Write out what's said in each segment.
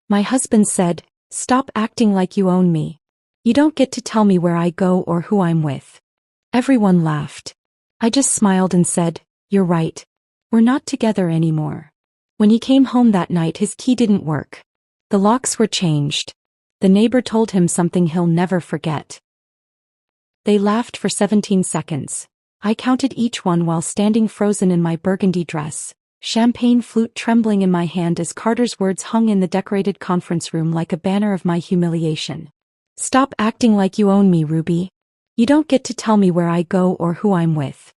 My husband said, "Stop acting like you own me. You don't get to tell me where I go or who I'm with." Everyone laughed. I just smiled and said, "You're right. We're not together anymore." When he came home that night, his key didn't work. The locks were changed. The neighbor told him something he'll never forget. They laughed for 17 seconds. I counted each one while standing frozen in my burgundy dress, champagne flute trembling in my hand as Carter's words hung in the decorated conference room like a banner of my humiliation. "Stop acting like you own me, Ruby. You don't get to tell me where I go or who I'm with."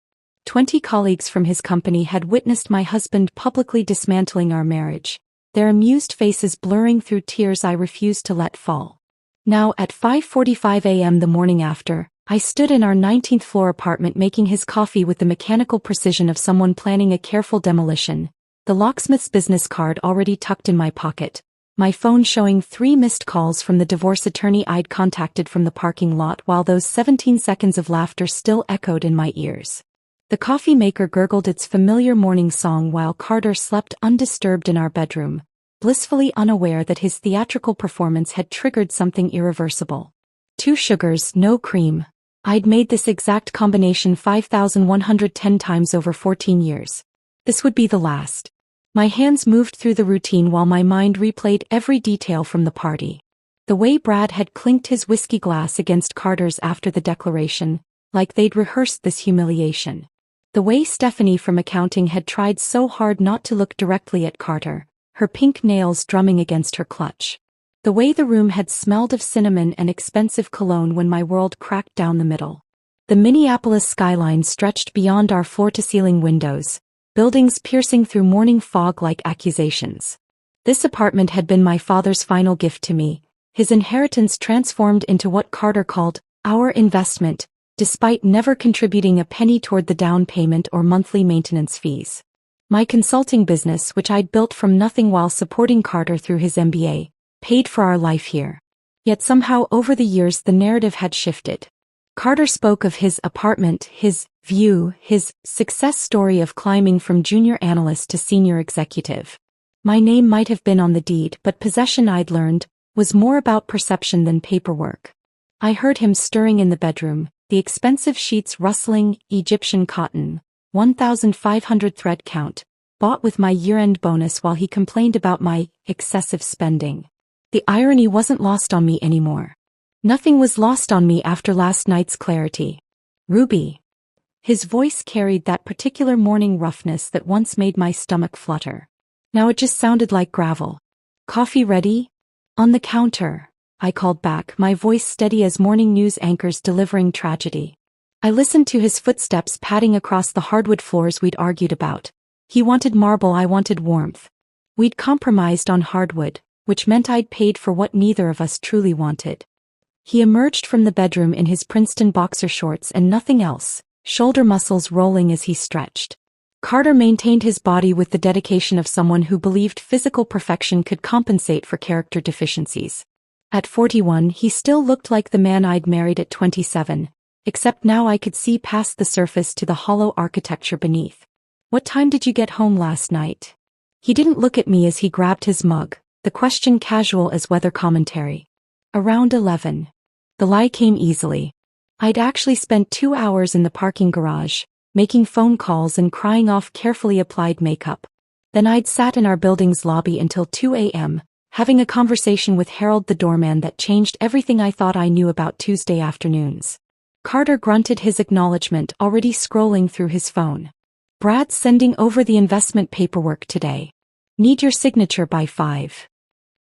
20 colleagues from his company had witnessed my husband publicly dismantling our marriage, their amused faces blurring through tears I refused to let fall. Now, at 5:45 a.m. the morning after, I stood in our 19th floor apartment making his coffee with the mechanical precision of someone planning a careful demolition, the locksmith's business card already tucked in my pocket, my phone showing 3 missed calls from the divorce attorney I'd contacted from the parking lot while those 17 seconds of laughter still echoed in my ears. The coffee maker gurgled its familiar morning song while Carter slept undisturbed in our bedroom, blissfully unaware that his theatrical performance had triggered something irreversible. 2 sugars, no cream. I'd made this exact combination 5,110 times over 14 years. This would be the last. My hands moved through the routine while my mind replayed every detail from the party. The way Brad had clinked his whiskey glass against Carter's after the declaration, like they'd rehearsed this humiliation. The way Stephanie from accounting had tried so hard not to look directly at Carter, her pink nails drumming against her clutch. The way the room had smelled of cinnamon and expensive cologne when my world cracked down the middle. The Minneapolis skyline stretched beyond our floor-to-ceiling windows, buildings piercing through morning fog like accusations. This apartment had been my father's final gift to me, his inheritance transformed into what Carter called our investment, despite never contributing a penny toward the down payment or monthly maintenance fees. My consulting business, which I'd built from nothing while supporting Carter through his MBA, paid for our life here. Yet somehow over the years the narrative had shifted. Carter spoke of his apartment, his view, his success story of climbing from junior analyst to senior executive. My name might have been on the deed, but possession, I'd learned, was more about perception than paperwork. I heard him stirring in the bedroom, the expensive sheets rustling, Egyptian cotton, 1,500 thread count, bought with my year-end bonus while he complained about my excessive spending. The irony wasn't lost on me anymore. Nothing was lost on me after last night's clarity. "Ruby." His voice carried that particular morning roughness that once made my stomach flutter. Now it just sounded like gravel. "Coffee ready?" "On the counter," I called back, my voice steady as morning news anchors delivering tragedy. I listened to his footsteps padding across the hardwood floors we'd argued about. He wanted marble, I wanted warmth. We'd compromised on hardwood, which meant I'd paid for what neither of us truly wanted. He emerged from the bedroom in his Princeton boxer shorts and nothing else, shoulder muscles rolling as he stretched. Carter maintained his body with the dedication of someone who believed physical perfection could compensate for character deficiencies. At 41, he still looked like the man I'd married at 27, except now I could see past the surface to the hollow architecture beneath. "What time did you get home last night?" He didn't look at me as he grabbed his mug, the question casual as weather commentary. "Around 11. The lie came easily. I'd actually spent 2 hours in the parking garage, making phone calls and crying off carefully applied makeup. Then I'd sat in our building's lobby until 2 a.m., having a conversation with Harold the doorman that changed everything I thought I knew about Tuesday afternoons. Carter grunted his acknowledgement, already scrolling through his phone. "Brad's sending over the investment paperwork today. Need your signature by 5.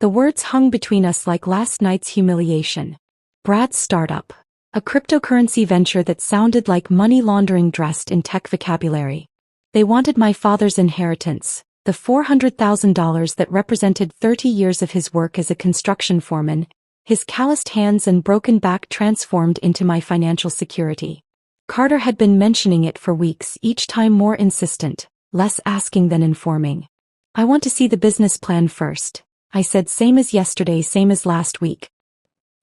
The words hung between us like last night's humiliation. Brad's startup. A cryptocurrency venture that sounded like money laundering dressed in tech vocabulary. They wanted my father's inheritance, the $400,000 that represented 30 years of his work as a construction foreman, his calloused hands and broken back transformed into my financial security. Carter had been mentioning it for weeks, each time more insistent, less asking than informing. "I want to see the business plan first," I said, same as yesterday, same as last week.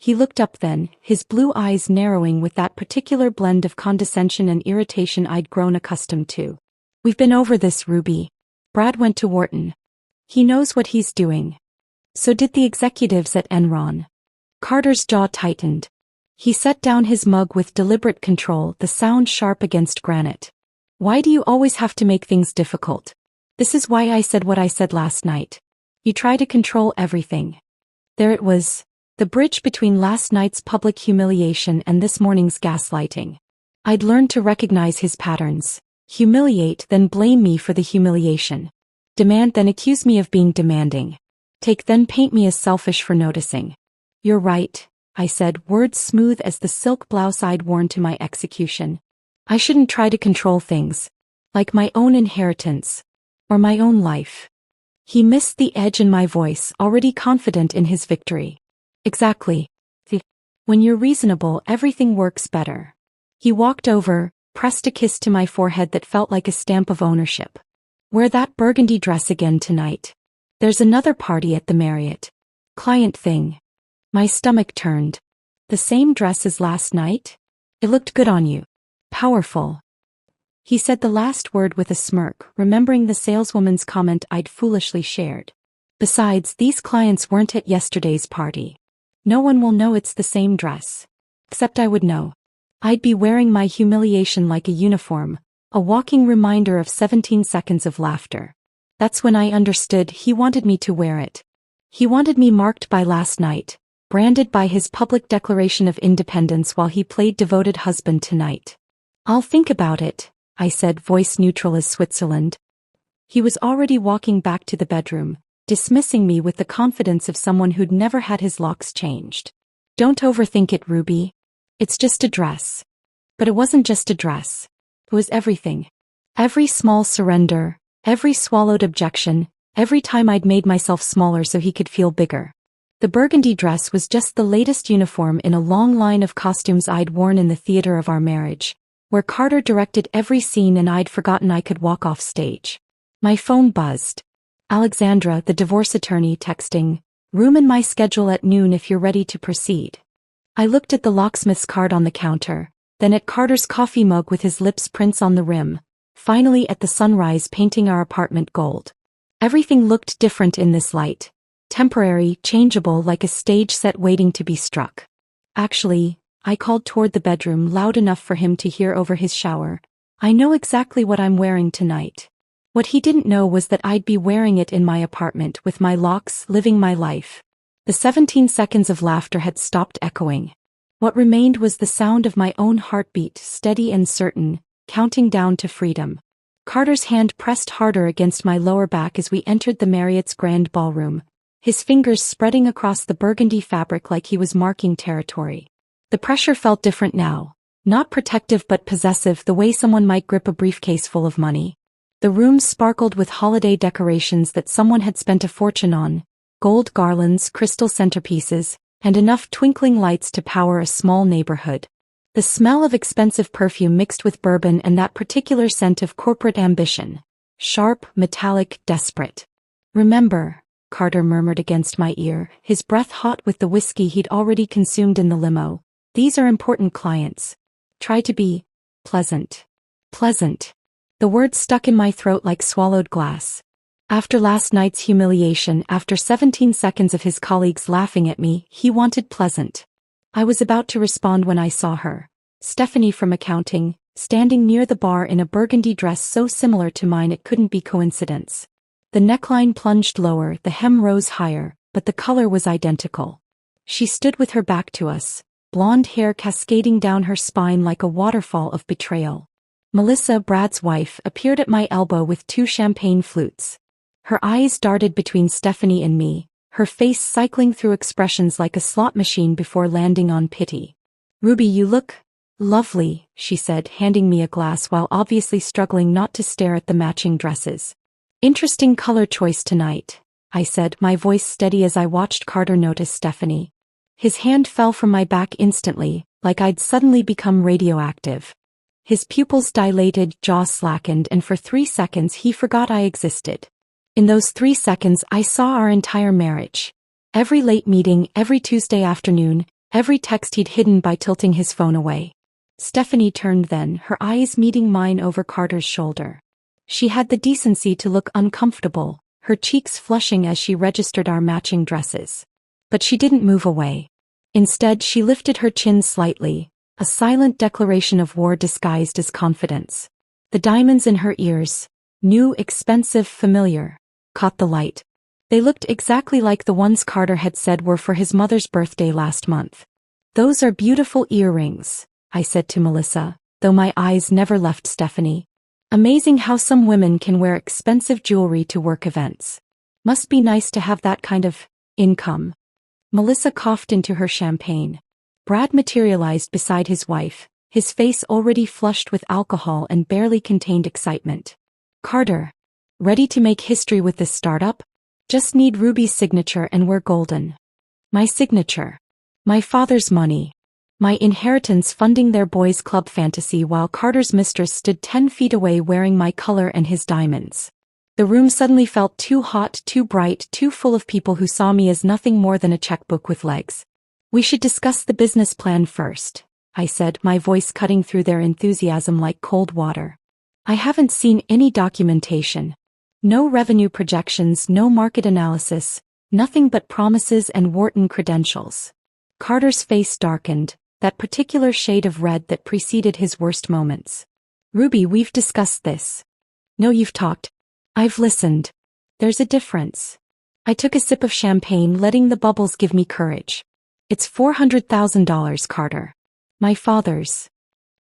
He looked up then, his blue eyes narrowing with that particular blend of condescension and irritation I'd grown accustomed to. "We've been over this, Ruby. Brad went to Wharton. He knows what he's doing." So did the executives at Enron. Carter's jaw tightened. He set down his mug with deliberate control, the sound sharp against granite. Why do you always have to make things difficult? This is why I said what I said last night. You try to control everything. There it was. The bridge between last night's public humiliation and this morning's gaslighting. I'd learned to recognize his patterns. Humiliate, then blame me for the humiliation. Demand, then accuse me of being demanding. Take, then paint me as selfish for noticing. You're right, I said, words smooth as the silk blouse I'd worn to my execution. I shouldn't try to control things. Like my own inheritance. Or my own life. He missed the edge in my voice, already confident in his victory. Exactly. When you're reasonable, everything works better. He walked over, pressed a kiss to my forehead that felt like a stamp of ownership. Wear that burgundy dress again tonight. There's another party at the Marriott. Client thing. My stomach turned. The same dress as last night? It looked good on you. Powerful. He said the last word with a smirk, remembering the saleswoman's comment I'd foolishly shared. Besides, these clients weren't at yesterday's party. No one will know it's the same dress. Except I would know. I'd be wearing my humiliation like a uniform, a walking reminder of 17 seconds of laughter. That's when I understood he wanted me to wear it. He wanted me marked by last night, branded by his public declaration of independence while he played devoted husband tonight. I'll think about it, I said, voice neutral as Switzerland. He was already walking back to the bedroom, dismissing me with the confidence of someone who'd never had his locks changed. Don't overthink it, Ruby. It's just a dress. But it wasn't just a dress. It was everything. Every small surrender, every swallowed objection, every time I'd made myself smaller so he could feel bigger. The burgundy dress was just the latest uniform in a long line of costumes I'd worn in the theater of our marriage, where Carter directed every scene and I'd forgotten I could walk off stage. My phone buzzed. Alexandra, the divorce attorney, texting, "Room in my schedule at noon if you're ready to proceed." I looked at the locksmith's card on the counter, then at Carter's coffee mug with his lips prints on the rim, finally at the sunrise painting our apartment gold. Everything looked different in this light. Temporary, changeable, like a stage set waiting to be struck. Actually, I called toward the bedroom loud enough for him to hear over his shower. I know exactly what I'm wearing tonight. What he didn't know was that I'd be wearing it in my apartment with my locks, living my life. The 17 seconds of laughter had stopped echoing. What remained was the sound of my own heartbeat, steady and certain, counting down to freedom. Carter's hand pressed harder against my lower back as we entered the Marriott's grand ballroom, his fingers spreading across the burgundy fabric like he was marking territory. The pressure felt different now. Not protective but possessive, the way someone might grip a briefcase full of money. The room sparkled with holiday decorations that someone had spent a fortune on, gold garlands, crystal centerpieces, and enough twinkling lights to power a small neighborhood. The smell of expensive perfume mixed with bourbon and that particular scent of corporate ambition. Sharp, metallic, desperate. "Remember," Carter murmured against my ear, his breath hot with the whiskey he'd already consumed in the limo. "These are important clients. Try to be pleasant." Pleasant. The word stuck in my throat like swallowed glass. After last night's humiliation, after 17 seconds of his colleagues laughing at me, he wanted pleasant. I was about to respond when I saw her. Stephanie from accounting, standing near the bar in a burgundy dress so similar to mine it couldn't be coincidence. The neckline plunged lower, the hem rose higher, but the color was identical. She stood with her back to us, blonde hair cascading down her spine like a waterfall of betrayal. Melissa, Brad's wife, appeared at my elbow with 2 champagne flutes. Her eyes darted between Stephanie and me, her face cycling through expressions like a slot machine before landing on pity. "Ruby, you look lovely," she said, handing me a glass while obviously struggling not to stare at the matching dresses. "Interesting color choice tonight," I said, my voice steady as I watched Carter notice Stephanie. His hand fell from my back instantly, like I'd suddenly become radioactive. His pupils dilated, jaw slackened, and for 3 seconds he forgot I existed. In those 3 seconds I saw our entire marriage. Every late meeting, every Tuesday afternoon, every text he'd hidden by tilting his phone away. Stephanie turned then, her eyes meeting mine over Carter's shoulder. She had the decency to look uncomfortable, her cheeks flushing as she registered our matching dresses. But she didn't move away. Instead, she lifted her chin slightly, a silent declaration of war disguised as confidence. The diamonds in her ears, new, expensive, familiar, caught the light. They looked exactly like the ones Carter had said were for his mother's birthday last month. "Those are beautiful earrings," I said to Melissa, though my eyes never left Stephanie. "Amazing how some women can wear expensive jewelry to work events. Must be nice to have that kind of income." Melissa coughed into her champagne. Brad materialized beside his wife, his face already flushed with alcohol and barely contained excitement. "Carter, ready to make history with this startup? Just need Ruby's signature and we're golden." "My signature. My father's money. My inheritance funding their boys' club fantasy," while Carter's mistress stood 10 feet away wearing my color and his diamonds. The room suddenly felt too hot, too bright, too full of people who saw me as nothing more than a checkbook with legs. "We should discuss the business plan first," I said, my voice cutting through their enthusiasm like cold water. "I haven't seen any documentation. No revenue projections, no market analysis, nothing but promises and Wharton credentials." Carter's face darkened, that particular shade of red that preceded his worst moments. "Ruby, we've discussed this." "No, you've talked. I've listened. There's a difference." I took a sip of champagne, letting the bubbles give me courage. "It's $400,000, Carter. My father's."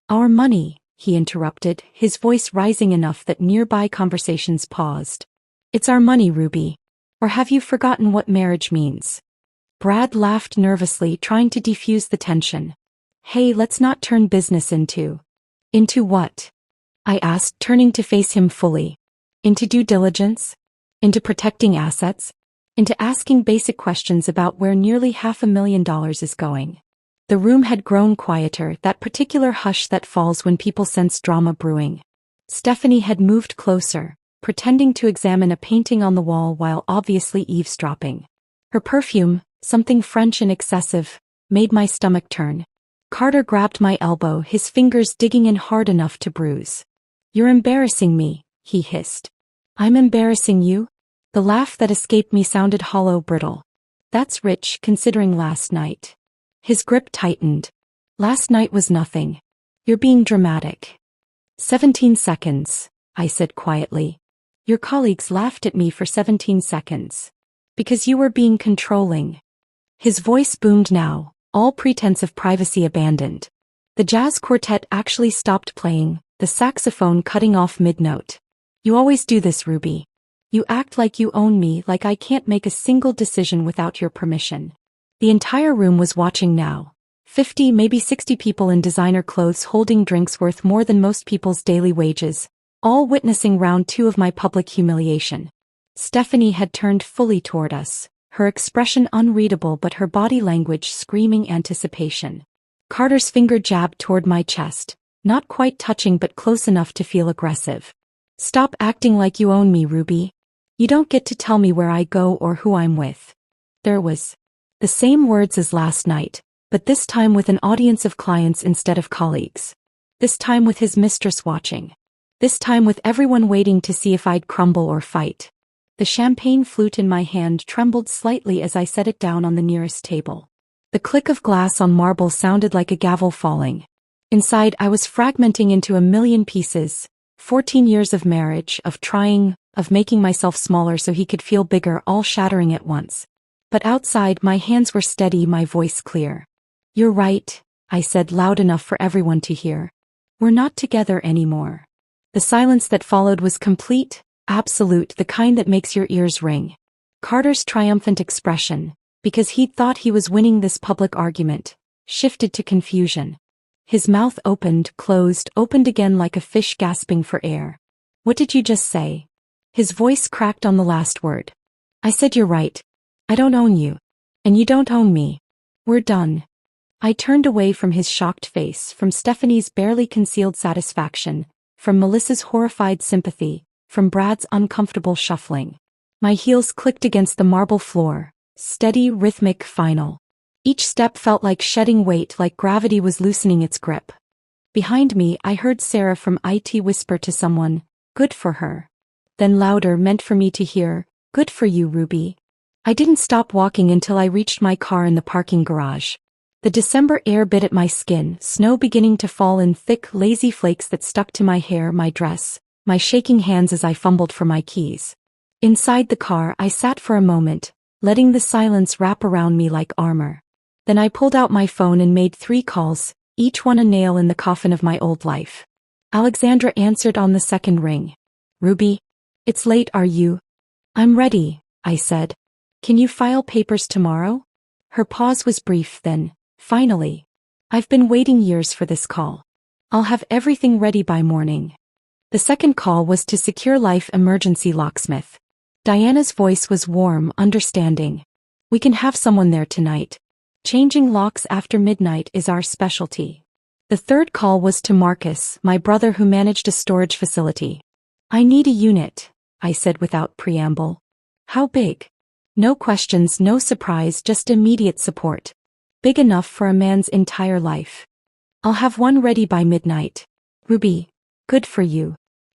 "Our money," he interrupted, his voice rising enough that nearby conversations paused. "It's our money, Ruby. Or have you forgotten what marriage means?" Brad laughed nervously, trying to defuse the tension. "Hey, let's not turn business into..." "Into what?" I asked, turning to face him fully. "Into due diligence? Into protecting assets? Into asking basic questions about where nearly $500,000 is going?" The room had grown quieter, that particular hush that falls when people sense drama brewing. Stephanie had moved closer, pretending to examine a painting on the wall while obviously eavesdropping. Her perfume, something French and excessive, made my stomach turn. Carter grabbed my elbow, his fingers digging in hard enough to bruise. "You're embarrassing me," he hissed. "I'm embarrassing you?" The laugh that escaped me sounded hollow, brittle. "That's rich, considering last night." His grip tightened. "Last night was nothing. You're being dramatic." 17 seconds, I said quietly. "Your colleagues laughed at me for 17 seconds. Because you were being controlling." His voice boomed now, all pretense of privacy abandoned. The jazz quartet actually stopped playing, the saxophone cutting off mid-note. "You always do this, Ruby. You act like you own me, like I can't make a single decision without your permission." The entire room was watching now. 50, maybe 60 people in designer clothes holding drinks worth more than most people's daily wages, all witnessing round 2 of my public humiliation. Stephanie had turned fully toward us, her expression unreadable but her body language screaming anticipation. Carter's finger jabbed toward my chest, not quite touching but close enough to feel aggressive. "Stop acting like you own me, Ruby. You don't get to tell me where I go or who I'm with." There was the same words as last night, but this time with an audience of clients instead of colleagues. This time with his mistress watching. This time with everyone waiting to see if I'd crumble or fight. The champagne flute in my hand trembled slightly as I set it down on the nearest table. The click of glass on marble sounded like a gavel falling. Inside, I was fragmenting into a million pieces. 14 years of marriage, of trying, of making myself smaller so he could feel bigger, all shattering at once. But outside, my hands were steady, my voice clear. "You're right," I said loud enough for everyone to hear. "We're not together anymore." The silence that followed was complete, absolute, the kind that makes your ears ring. Carter's triumphant expression, because he'd thought he was winning this public argument, shifted to confusion. His mouth opened, closed, opened again like a fish gasping for air. "What did you just say?" His voice cracked on the last word. "I said you're right. I don't own you. And you don't own me. We're done." I turned away from his shocked face, from Stephanie's barely concealed satisfaction, from Melissa's horrified sympathy, from Brad's uncomfortable shuffling. My heels clicked against the marble floor, steady, rhythmic, final. Each step felt like shedding weight, like gravity was loosening its grip. Behind me, I heard Sarah from IT whisper to someone, "Good for her." Then louder, meant for me to hear, Good for you, Ruby. I didn't stop walking until I reached my car in the parking garage. The December air bit at my skin, snow beginning to fall in thick, lazy flakes that stuck to my hair, my dress, my shaking hands as I fumbled for my keys. Inside the car, I sat for a moment, letting the silence wrap around me like armor. Then I pulled out my phone and made 3 calls, each one a nail in the coffin of my old life. Alexandra answered on the second ring. Ruby? It's late, are you? I'm ready, I said. Can you file papers tomorrow? Her pause was brief then, finally. I've been waiting years for this call. I'll have everything ready by morning. The second call was to Secure Life Emergency Locksmith. Diana's voice was warm, understanding. We can have someone there tonight. Changing locks after midnight is our specialty. The third call was to Marcus, my brother who managed a storage facility. I need a unit, I said without preamble. How big? No questions, no surprise, just immediate support. Big enough for a man's entire life. I'll have one ready by midnight. Ruby, good for you.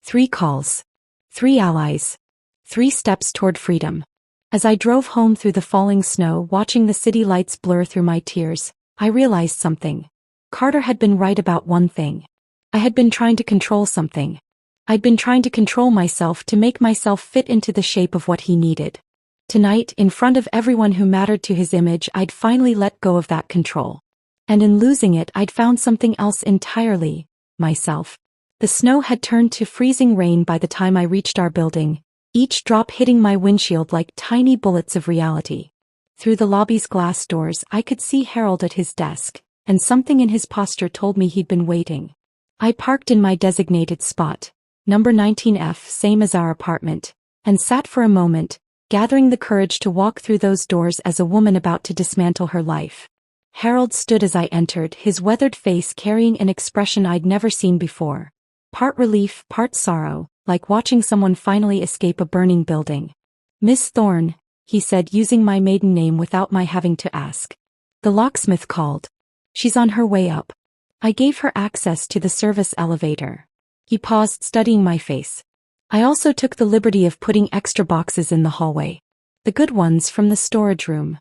3 calls. 3 allies. 3 steps toward freedom. As I drove home through the falling snow, watching the city lights blur through my tears, I realized something. Carter had been right about one thing. I had been trying to control something. I'd been trying to control myself to make myself fit into the shape of what he needed. Tonight, in front of everyone who mattered to his image, I'd finally let go of that control. And in losing it, I'd found something else entirely, myself. The snow had turned to freezing rain by the time I reached our building, each drop hitting my windshield like tiny bullets of reality. Through the lobby's glass doors, I could see Harold at his desk, and something in his posture told me he'd been waiting. I parked in my designated spot, number 19F, same as our apartment, and sat for a moment, gathering the courage to walk through those doors as a woman about to dismantle her life. Harold stood as I entered, his weathered face carrying an expression I'd never seen before. Part relief, part sorrow, like watching someone finally escape a burning building. Miss Thorne, he said, using my maiden name without my having to ask. The locksmith called. She's on her way up. I gave her access to the service elevator. He paused, studying my face. I also took the liberty of putting extra boxes in the hallway. The good ones from the storage room.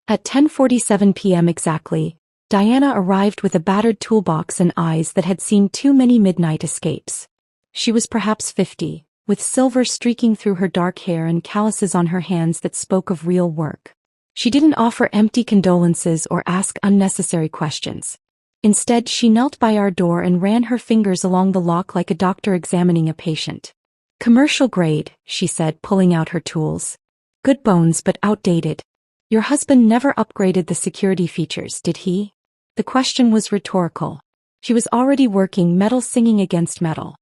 At 10:47 p.m. exactly, Diana arrived with a battered toolbox and eyes that had seen too many midnight escapes. She was perhaps 50, with silver streaking through her dark hair and calluses on her hands that spoke of real work. She didn't offer empty condolences or ask unnecessary questions. Instead, she knelt by our door and ran her fingers along the lock like a doctor examining a patient. Commercial grade, she said, pulling out her tools. Good bones but outdated. Your husband never upgraded the security features, did he? The question was rhetorical. She was already working metal singing against metal.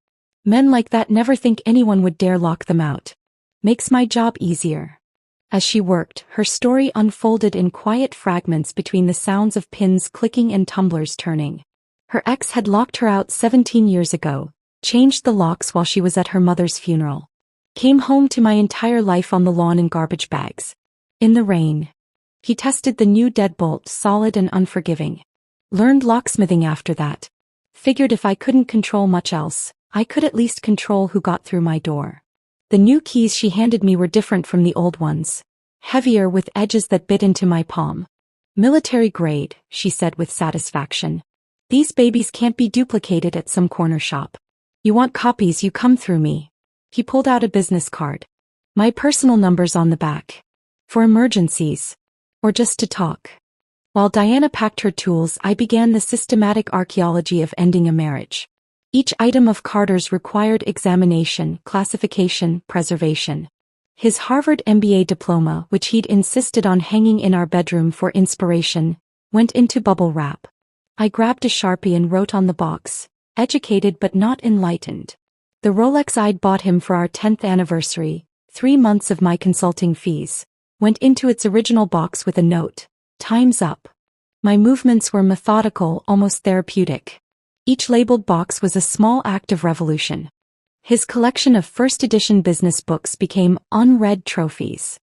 Men like that never think anyone would dare lock them out. Makes my job easier. As she worked, her story unfolded in quiet fragments between the sounds of pins clicking and tumblers turning. Her ex had locked her out 17 years ago, changed the locks while she was at her mother's funeral. Came home to my entire life on the lawn in garbage bags. In the rain. He tested the new deadbolt, solid and unforgiving. Learned locksmithing after that. Figured if I couldn't control much else, I could at least control who got through my door. The new keys she handed me were different from the old ones. Heavier with edges that bit into my palm. Military grade, she said with satisfaction. These babies can't be duplicated at some corner shop. You want copies, you come through me. He pulled out a business card. My personal number's on the back. For emergencies. Or just to talk. While Diana packed her tools, I began the systematic archaeology of ending a marriage. Each item of Carter's required examination, classification, preservation. His Harvard MBA diploma, which he'd insisted on hanging in our bedroom for inspiration, went into bubble wrap. I grabbed a Sharpie and wrote on the box, educated but not enlightened. The Rolex I'd bought him for our 10th anniversary, 3 months of my consulting fees, went into its original box with a note, "Time's up." My movements were methodical, almost therapeutic. Each labeled box was a small act of revolution. His collection of first-edition business books became unread trophies.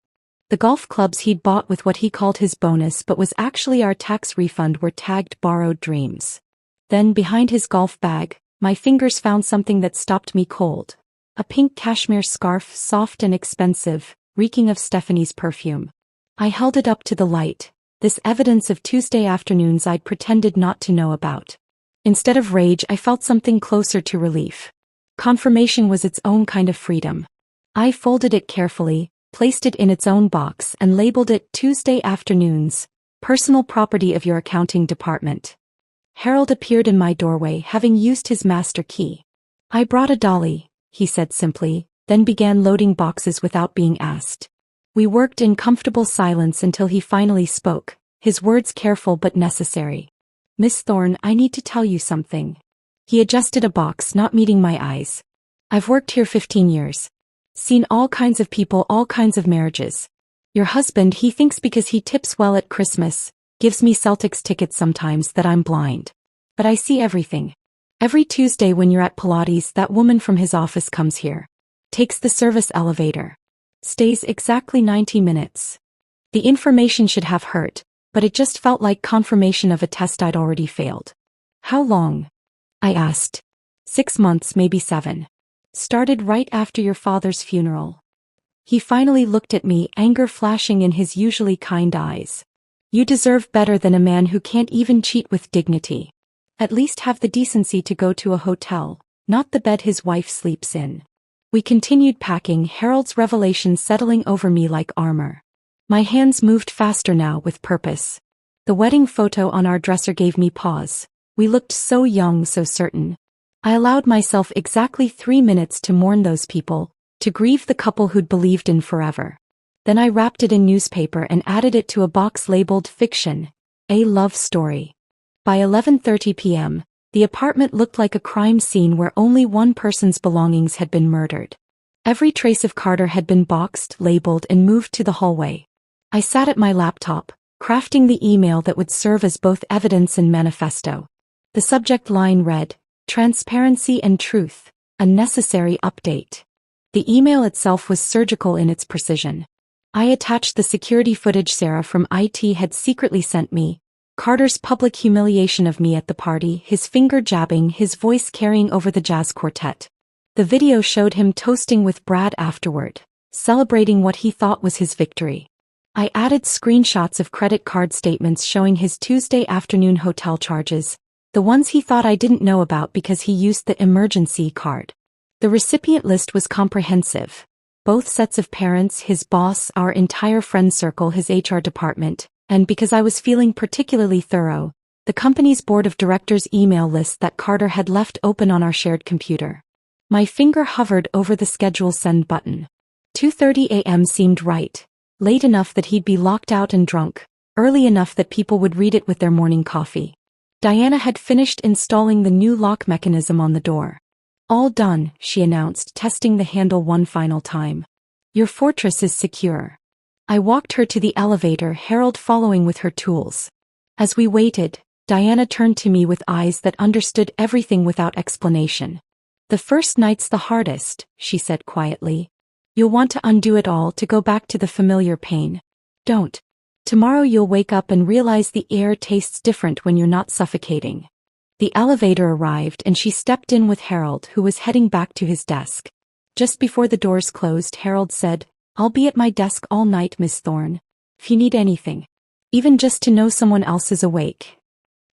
The golf clubs he'd bought with what he called his bonus but was actually our tax refund were tagged borrowed dreams. Then, behind his golf bag, my fingers found something that stopped me cold. A pink cashmere scarf, soft and expensive, reeking of Stephanie's perfume. I held it up to the light, this evidence of Tuesday afternoons I'd pretended not to know about. Instead of rage, I felt something closer to relief. Confirmation was its own kind of freedom. I folded it carefully, placed it in its own box, and labeled it Tuesday afternoons, personal property of your accounting department. Harold appeared in my doorway, having used his master key. I brought a dolly, he said simply, then began loading boxes without being asked. We worked in comfortable silence until he finally spoke, his words careful but necessary. Miss Thorne, I need to tell you something. He adjusted a box, not meeting my eyes. I've worked here 15 years. Seen all kinds of people, all kinds of marriages. Your husband, he thinks because he tips well at Christmas, gives me Celtics tickets sometimes, that I'm blind. But I see everything. Every Tuesday when you're at Pilates, that woman from his office comes here. Takes the service elevator. Stays exactly 90 minutes. The information should have hurt, but it just felt like confirmation of a test I'd already failed. How long? I asked. 6 months, maybe 7. Started right after your father's funeral. He finally looked at me, anger flashing in his usually kind eyes. You deserve better than a man who can't even cheat with dignity. At least have the decency to go to a hotel, not the bed his wife sleeps in. We continued packing, Harold's revelation settling over me like armor. My hands moved faster now, with purpose. The wedding photo on our dresser gave me pause. We looked so young, so certain. I allowed myself exactly 3 minutes to mourn those people, to grieve the couple who'd believed in forever. Then I wrapped it in newspaper and added it to a box labeled Fiction, a love story. By 11:30 p.m., the apartment looked like a crime scene where only one person's belongings had been murdered. Every trace of Carter had been boxed, labeled, and moved to the hallway. I sat at my laptop, crafting the email that would serve as both evidence and manifesto. The subject line read, Transparency and Truth, a necessary update. The email itself was surgical in its precision. I attached the security footage Sarah from IT had secretly sent me, Carter's public humiliation of me at the party, his finger jabbing, his voice carrying over the jazz quartet. The video showed him toasting with Brad afterward, celebrating what he thought was his victory. I added screenshots of credit card statements showing his Tuesday afternoon hotel charges, the ones he thought I didn't know about because he used the emergency card. The recipient list was comprehensive. Both sets of parents, his boss, our entire friend circle, his HR department, and because I was feeling particularly thorough, the company's board of directors email list that Carter had left open on our shared computer. My finger hovered over the schedule send button. 2:30 a.m. seemed right, late enough that he'd be locked out and drunk, early enough that people would read it with their morning coffee. Diana had finished installing the new lock mechanism on the door. All done, she announced, testing the handle one final time. Your fortress is secure. I walked her to the elevator, Harold following with her tools. As we waited, Diana turned to me with eyes that understood everything without explanation. The first night's the hardest, she said quietly. You'll want to undo it all, to go back to the familiar pain. Don't. Tomorrow you'll wake up and realize the air tastes different when you're not suffocating. The elevator arrived and she stepped in with Harold, who was heading back to his desk. Just before the doors closed, Harold said, I'll be at my desk all night, Miss Thorne. If you need anything. Even just to know someone else is awake.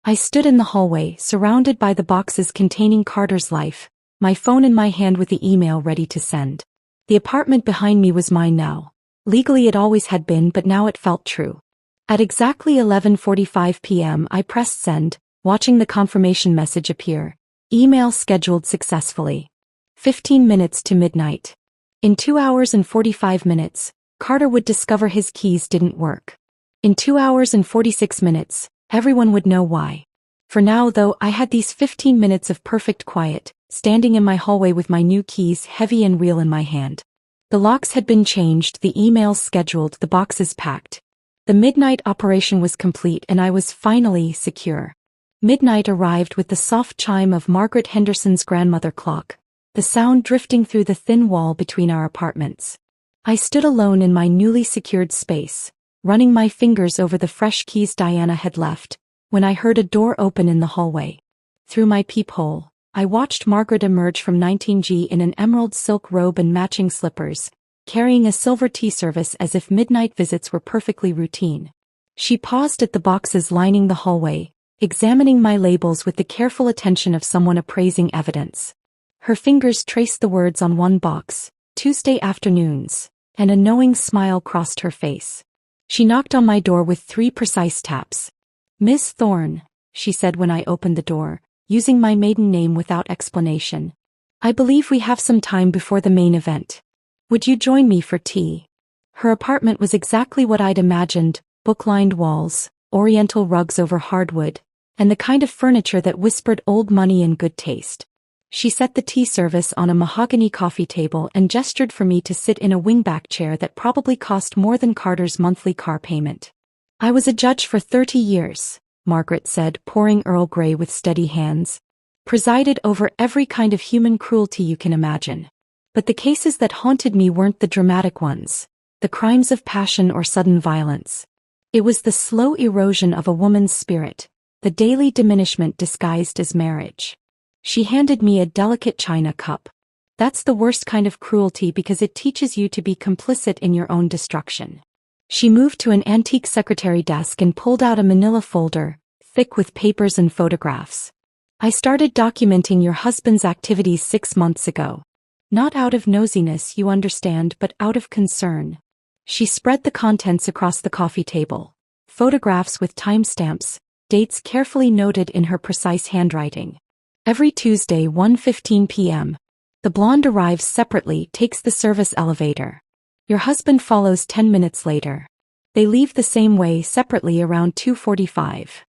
I stood in the hallway, surrounded by the boxes containing Carter's life, my phone in my hand with the email ready to send. The apartment behind me was mine now. Legally it always had been, but now it felt true. At exactly 11:45 p.m. I pressed send, watching the confirmation message appear. Email scheduled successfully. 15 minutes to midnight. In 2 hours and 45 minutes, Carter would discover his keys didn't work. In 2 hours and 46 minutes, everyone would know why. For now though, I had these 15 minutes of perfect quiet, standing in my hallway with my new keys heavy and real in my hand. The locks had been changed, the emails scheduled, the boxes packed. The midnight operation was complete and I was finally secure. Midnight arrived with the soft chime of Margaret Henderson's grandmother clock, the sound drifting through the thin wall between our apartments. I stood alone in my newly secured space, running my fingers over the fresh keys Diana had left, when I heard a door open in the hallway. Through my peephole, I watched Margaret emerge from 19G in an emerald silk robe and matching slippers, carrying a silver tea service as if midnight visits were perfectly routine. She paused at the boxes lining the hallway, examining my labels with the careful attention of someone appraising evidence. Her fingers traced the words on one box, Tuesday afternoons, and a knowing smile crossed her face. She knocked on my door with 3 precise taps. "Miss Thorne," she said when I opened the door, using my maiden name without explanation. "I believe we have some time before the main event. Would you join me for tea?" Her apartment was exactly what I'd imagined, book-lined walls, oriental rugs over hardwood, and the kind of furniture that whispered old money and good taste. She set the tea service on a mahogany coffee table and gestured for me to sit in a wingback chair that probably cost more than Carter's monthly car payment. "I was a judge for 30 years, Margaret said, pouring Earl Grey with steady hands. "Presided over every kind of human cruelty you can imagine. But the cases that haunted me weren't the dramatic ones, the crimes of passion or sudden violence. It was the slow erosion of a woman's spirit, the daily diminishment disguised as marriage." She handed me a delicate china cup. "That's the worst kind of cruelty because it teaches you to be complicit in your own destruction." She moved to an antique secretary desk and pulled out a manila folder, thick with papers and photographs. "I started documenting your husband's activities 6 months ago. Not out of nosiness, you understand, but out of concern." She spread the contents across the coffee table. Photographs with timestamps, dates carefully noted in her precise handwriting. "Every Tuesday 1:15 p.m. The blonde arrives separately, takes the service elevator. Your husband follows 10 minutes later. They leave the same way separately around 2:45.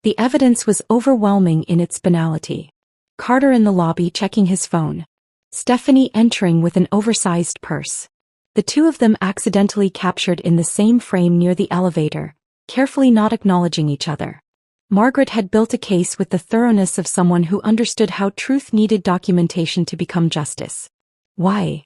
The evidence was overwhelming in its banality. Carter in the lobby checking his phone. Stephanie entering with an oversized purse. The two of them accidentally captured in the same frame near the elevator, carefully not acknowledging each other. Margaret had built a case with the thoroughness of someone who understood how truth needed documentation to become justice. "Why?"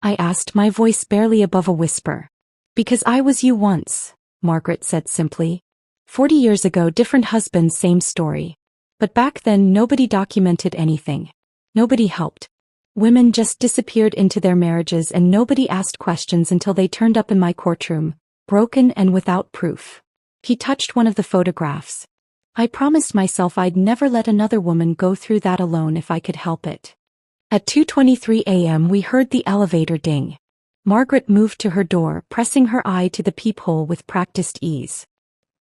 I asked, my voice barely above a whisper. "Because I was you once," Margaret said simply. 40 years ago, different husbands, same story. But back then nobody documented anything. Nobody helped. Women just disappeared into their marriages and nobody asked questions until they turned up in my courtroom, broken and without proof." He touched one of the photographs. "I promised myself I'd never let another woman go through that alone if I could help it." At 2:23 a.m. we heard the elevator ding. Margaret moved to her door, pressing her eye to the peephole with practiced ease.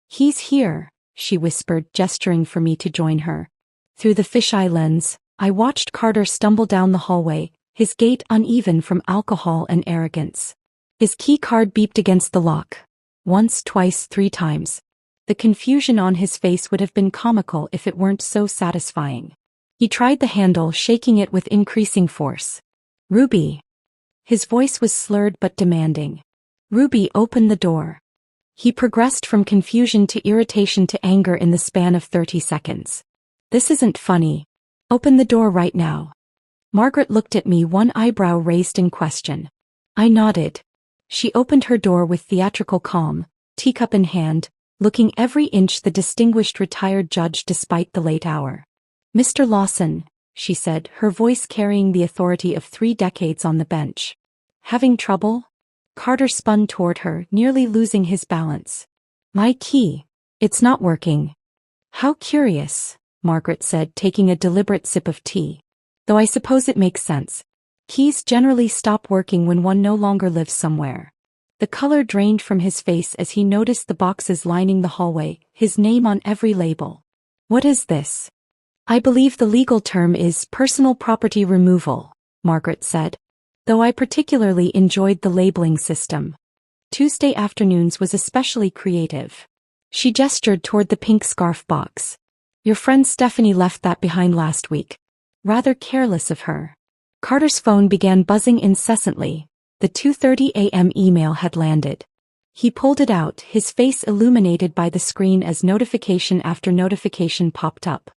"He's here," she whispered, gesturing for me to join her. Through the fisheye lens, I watched Carter stumble down the hallway, his gait uneven from alcohol and arrogance. His key card beeped against the lock. Once, twice, 3 times. The confusion on his face would have been comical if it weren't so satisfying. He tried the handle, shaking it with increasing force. "Ruby." His voice was slurred but demanding. "Ruby, open the door." He progressed from confusion to irritation to anger in the span of 30 seconds. "This isn't funny. Open the door right now." Margaret looked at me, one eyebrow raised in question. I nodded. She opened her door with theatrical calm, teacup in hand, looking every inch the distinguished retired judge despite the late hour. "Mr. Lawson," she said, her voice carrying the authority of 3 decades on the bench. "Having trouble?" Carter spun toward her, nearly losing his balance. "My key. It's not working." "How curious," Margaret said, taking a deliberate sip of tea. "Though I suppose it makes sense. Keys generally stop working when one no longer lives somewhere." The color drained from his face as he noticed the boxes lining the hallway, his name on every label. "What is this?" "I believe the legal term is personal property removal," Margaret said. Though I particularly enjoyed the labeling system. Tuesday afternoons was especially creative. She gestured toward the pink scarf box. "Your friend Stephanie left that behind last week. Rather careless of her." Carter's phone began buzzing incessantly. The 2:30 a.m. email had landed. He pulled it out, his face illuminated by the screen as notification after notification popped up.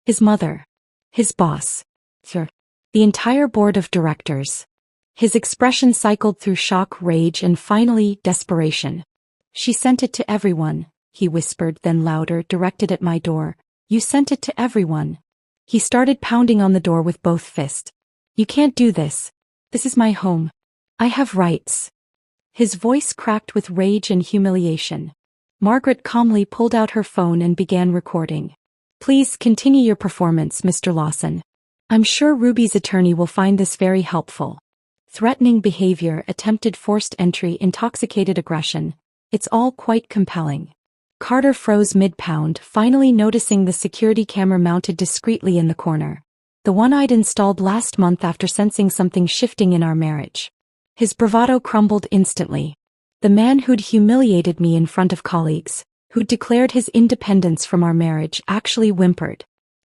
His mother. His boss. Sir. The entire board of directors. His expression cycled through shock, rage, and finally, desperation. "She sent it to everyone," he whispered, then louder, directed at my door. "You sent it to everyone." He started pounding on the door with both fists. "You can't do this. This is my home. I have rights. His voice cracked with rage and humiliation. Margaret calmly pulled out her phone and began recording. Please continue your performance, Mr. Lawson. I'm sure Ruby's attorney will find this very helpful. Threatening behavior, attempted forced entry, intoxicated aggression. It's all quite compelling. Carter froze mid-pound, finally noticing the security camera mounted discreetly in the corner. The one I'd installed last month after sensing something shifting in our marriage. His bravado crumbled instantly. The man who'd humiliated me in front of colleagues, who'd declared his independence from our marriage, actually whimpered.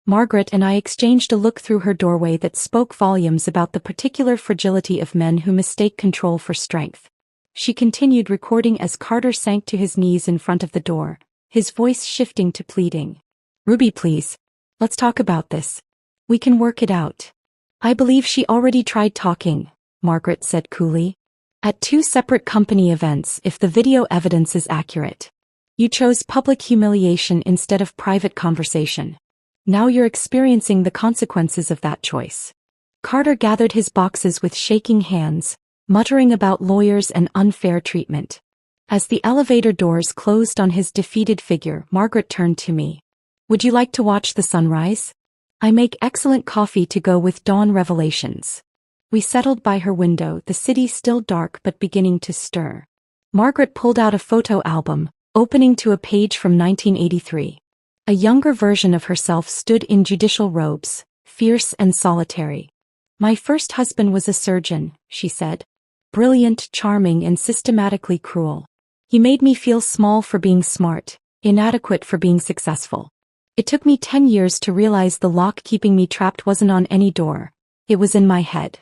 Margaret and I exchanged a look through her doorway that spoke volumes about the particular fragility of men who mistake control for strength. She continued recording as Carter sank to his knees in front of the door, his voice shifting to pleading. Ruby, please. Let's talk about this. We can work it out. I believe she already tried talking, Margaret said coolly. At 2 separate company events, if the video evidence is accurate. You chose public humiliation instead of private conversation. Now you're experiencing the consequences of that choice. Carter gathered his boxes with shaking hands, muttering about lawyers and unfair treatment. As the elevator doors closed on his defeated figure, Margaret turned to me. Would you like to watch the sunrise? I make excellent coffee to go with dawn revelations. We settled by her window, the city still dark but beginning to stir. Margaret pulled out a photo album, opening to a page from 1983. A younger version of herself stood in judicial robes, fierce and solitary. My first husband was a surgeon, she said. Brilliant, charming, and systematically cruel. He made me feel small for being smart, inadequate for being successful. It took me 10 years to realize the lock keeping me trapped wasn't on any door. It was in my head.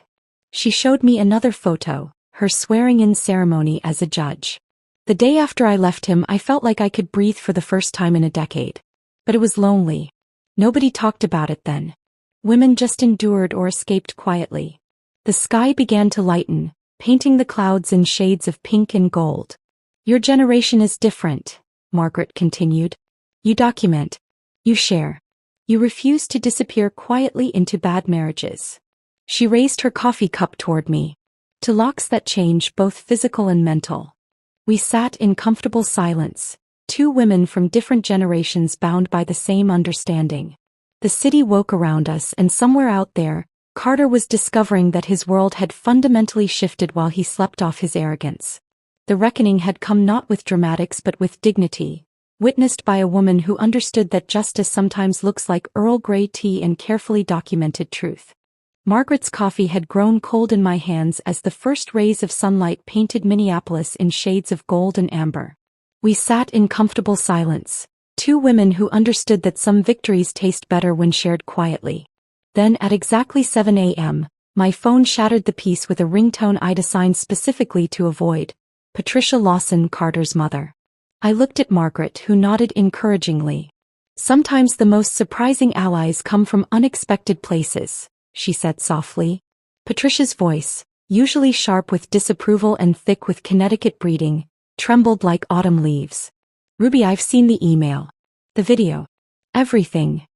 She showed me another photo, her swearing-in ceremony as a judge. The day after I left him, I felt like I could breathe for the first time in a decade. But it was lonely. Nobody talked about it then. Women just endured or escaped quietly. The sky began to lighten, painting the clouds in shades of pink and gold. Your generation is different, Margaret continued. You document. You share. You refuse to disappear quietly into bad marriages. She raised her coffee cup toward me. To locks that change, both physical and mental. We sat in comfortable silence, 2 women from different generations bound by the same understanding. The city woke around us, and somewhere out there, Carter was discovering that his world had fundamentally shifted while he slept off his arrogance. The reckoning had come not with dramatics but with dignity, witnessed by a woman who understood that justice sometimes looks like Earl Grey tea and carefully documented truth. Margaret's coffee had grown cold in my hands as the first rays of sunlight painted Minneapolis in shades of gold and amber. We sat in comfortable silence, 2 women who understood that some victories taste better when shared quietly. Then at exactly 7 a.m., my phone shattered the peace with a ringtone I'd assigned specifically to avoid. Patricia Lawson, Carter's mother. I looked at Margaret, who nodded encouragingly. Sometimes the most surprising allies come from unexpected places, she said softly. Patricia's voice, usually sharp with disapproval and thick with Connecticut breeding, trembled like autumn leaves. Ruby, I've seen the email. The video. Everything.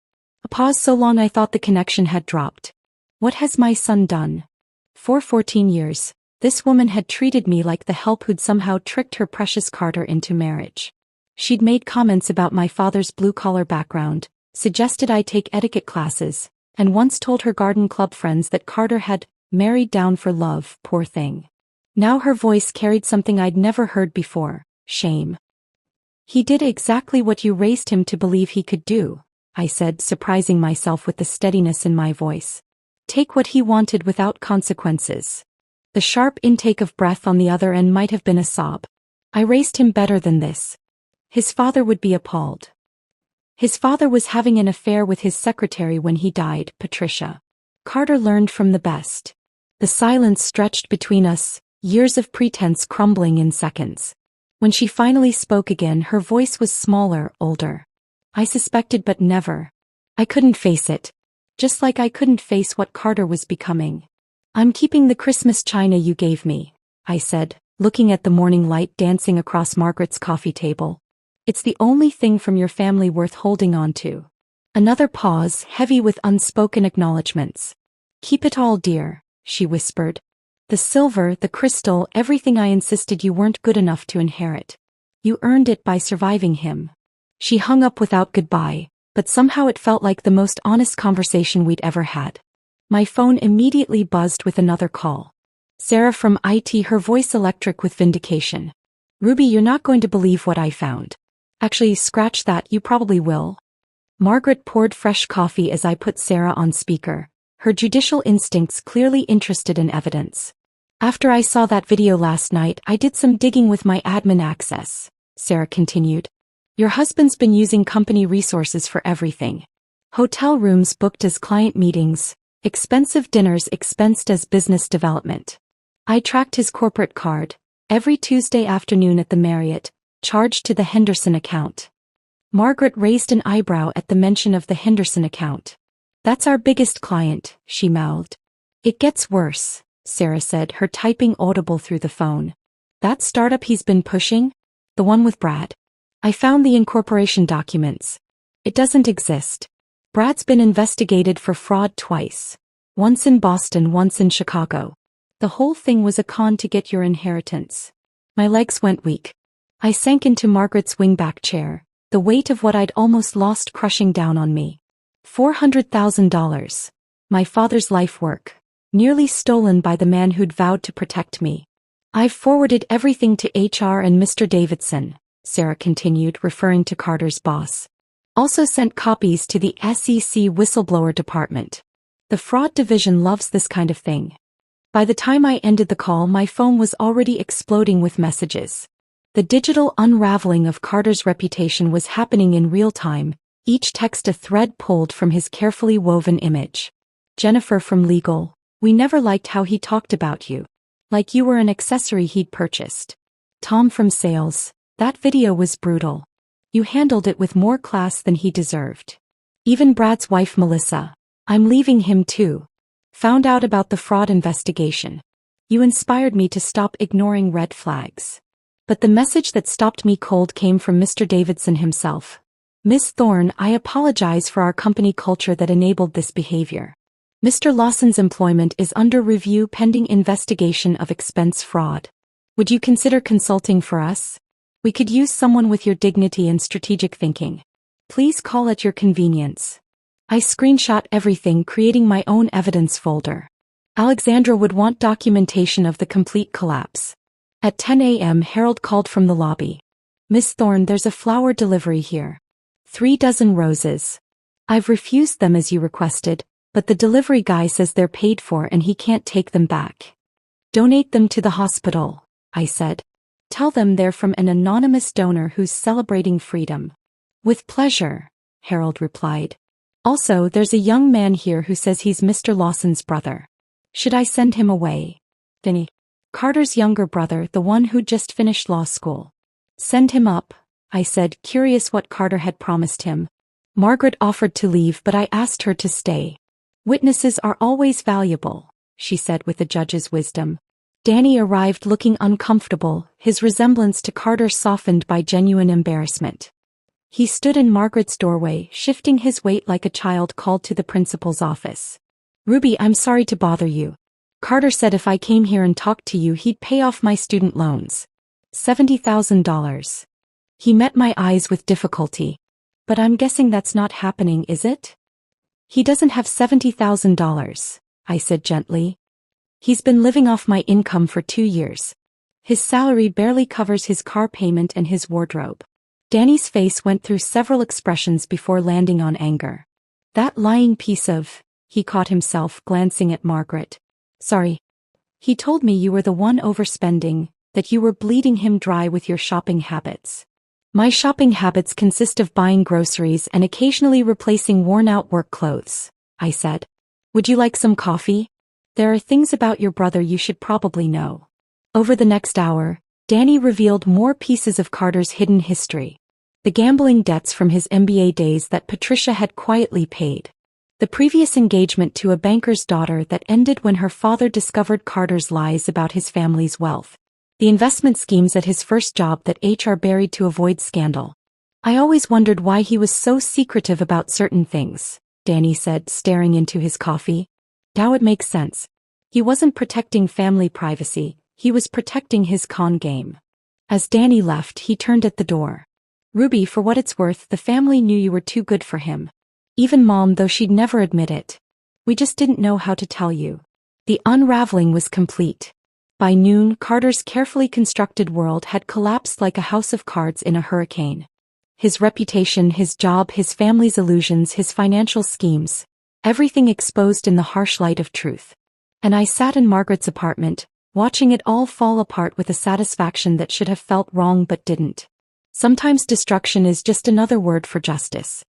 A pause so long I thought the connection had dropped. What has my son done? For 14 years, this woman had treated me like the help who'd somehow tricked her precious Carter into marriage. She'd made comments about my father's blue-collar background, suggested I take etiquette classes, and once told her garden club friends that Carter had married down for love, poor thing. Now her voice carried something I'd never heard before, shame. He did exactly what you raised him to believe he could do, I said, surprising myself with the steadiness in my voice. Take what he wanted without consequences. The sharp intake of breath on the other end might have been a sob. I raised him better than this. His father would be appalled. His father was having an affair with his secretary when he died, Patricia. Carter learned from the best. The silence stretched between us, years of pretense crumbling in seconds. When she finally spoke again, her voice was smaller, older. I suspected but never. I couldn't face it. Just like I couldn't face what Carter was becoming. I'm keeping the Christmas china you gave me, I said, looking at the morning light dancing across Margaret's coffee table. It's the only thing from your family worth holding on to. Another pause, heavy with unspoken acknowledgments. Keep it all, dear, she whispered. The silver, the crystal, everything I insisted you weren't good enough to inherit. You earned it by surviving him. She hung up without goodbye, but somehow it felt like the most honest conversation we'd ever had. My phone immediately buzzed with another call. Sarah from IT, her voice electric with vindication. Ruby, you're not going to believe what I found. Actually, scratch that, you probably will. Margaret poured fresh coffee as I put Sarah on speaker, her judicial instincts clearly interested in evidence. After I saw that video last night, I did some digging with my admin access, Sarah continued. Your husband's been using company resources for everything. Hotel rooms booked as client meetings, expensive dinners expensed as business development. I tracked his corporate card, every Tuesday afternoon at the Marriott, charged to the Henderson account. Margaret raised an eyebrow at the mention of the Henderson account. That's our biggest client, she mouthed. It gets worse, Sarah said, her typing audible through the phone. That startup he's been pushing? The one with Brad? I found the incorporation documents. It doesn't exist. Brad's been investigated for fraud twice. Once in Boston, once in Chicago. The whole thing was a con to get your inheritance. My legs went weak. I sank into Margaret's wingback chair, the weight of what I'd almost lost crushing down on me. $400,000. My father's life work. Nearly stolen by the man who'd vowed to protect me. I've forwarded everything to HR and Mr. Davidson, Sarah continued, referring to Carter's boss. Also sent copies to the SEC whistleblower department. The fraud division loves this kind of thing. By the time I ended the call, my phone was already exploding with messages. The digital unraveling of Carter's reputation was happening in real time, each text a thread pulled from his carefully woven image. Jennifer from legal, we never liked how he talked about you. Like you were an accessory he'd purchased. Tom from sales, that video was brutal. You handled it with more class than he deserved. Even Brad's wife Melissa, I'm leaving him too. Found out about the fraud investigation. You inspired me to stop ignoring red flags. But the message that stopped me cold came from Mr. Davidson himself. Miss Thorne, I apologize for our company culture that enabled this behavior. Mr. Lawson's employment is under review pending investigation of expense fraud. Would you consider consulting for us? We could use someone with your dignity and strategic thinking. Please call at your convenience. I screenshot everything, creating my own evidence folder. Alexandra would want documentation of the complete collapse. At 10 a.m. Harold called from the lobby. Miss Thorne, there's a flower delivery here. 3 dozen roses. I've refused them as you requested, but the delivery guy says they're paid for and he can't take them back. Donate them to the hospital, I said. Tell them they're from an anonymous donor who's celebrating freedom. With pleasure, Harold replied. Also, there's a young man here who says he's Mr. Lawson's brother. Should I send him away? Vinny. Carter's younger brother, the one who just finished law school. Send him up, I said, curious what Carter had promised him. Margaret offered to leave, but I asked her to stay. Witnesses are always valuable, she said with a judge's wisdom. Danny arrived looking uncomfortable, his resemblance to Carter softened by genuine embarrassment. He stood in Margaret's doorway, shifting his weight like a child called to the principal's office. Ruby, I'm sorry to bother you. Carter said if I came here and talked to you, he'd pay off my student loans. $70,000. He met my eyes with difficulty. But I'm guessing that's not happening, is it? He doesn't have $70,000, I said gently. He's been living off my income for 2 years. His salary barely covers his car payment and his wardrobe. Danny's face went through several expressions before landing on anger. That lying piece of, he caught himself glancing at Margaret. Sorry. He told me you were the one overspending, that you were bleeding him dry with your shopping habits. My shopping habits consist of buying groceries and occasionally replacing worn-out work clothes, I said. Would you like some coffee? There are things about your brother you should probably know. Over the next hour, Danny revealed more pieces of Carter's hidden history. The gambling debts from his MBA days that Patricia had quietly paid. The previous engagement to a banker's daughter that ended when her father discovered Carter's lies about his family's wealth. The investment schemes at his first job that HR buried to avoid scandal. I always wondered why he was so secretive about certain things, Danny said, staring into his coffee. Now it makes sense. He wasn't protecting family privacy, he was protecting his con game. As Danny left, he turned at the door. Ruby, for what it's worth, the family knew you were too good for him. Even Mom, though she'd never admit it. We just didn't know how to tell you. The unraveling was complete. By noon, Carter's carefully constructed world had collapsed like a house of cards in a hurricane. His reputation, his job, his family's illusions, his financial schemes. Everything exposed in the harsh light of truth. And I sat in Margaret's apartment, watching it all fall apart with a satisfaction that should have felt wrong but didn't. Sometimes destruction is just another word for justice.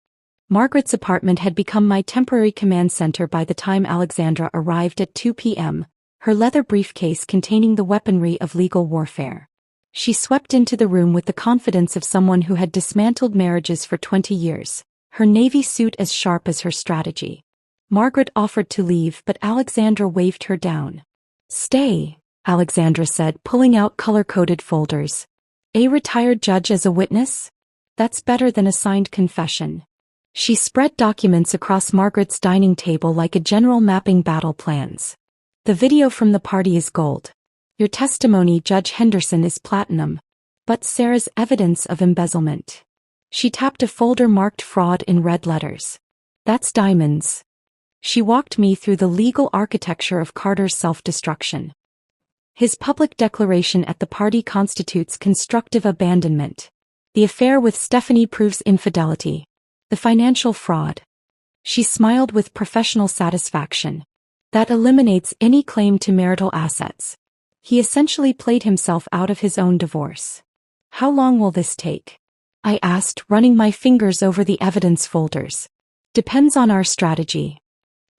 Margaret's apartment had become my temporary command center by the time Alexandra arrived at 2 p.m., her leather briefcase containing the weaponry of legal warfare. She swept into the room with the confidence of someone who had dismantled marriages for 20 years, her navy suit as sharp as her strategy. Margaret offered to leave, but Alexandra waved her down. "Stay," Alexandra said, pulling out color-coded folders. "A retired judge as a witness? That's better than a signed confession." She spread documents across Margaret's dining table like a general mapping battle plans. "The video from the party is gold. Your testimony, Judge Henderson, is platinum. But Sarah's evidence of embezzlement." She tapped a folder marked fraud in red letters. "That's diamonds." She walked me through the legal architecture of Carter's self-destruction. His public declaration at the party constitutes constructive abandonment. The affair with Stephanie proves infidelity. The financial fraud. She smiled with professional satisfaction. That eliminates any claim to marital assets. He essentially played himself out of his own divorce. "How long will this take?" I asked, running my fingers over the evidence folders. "Depends on our strategy."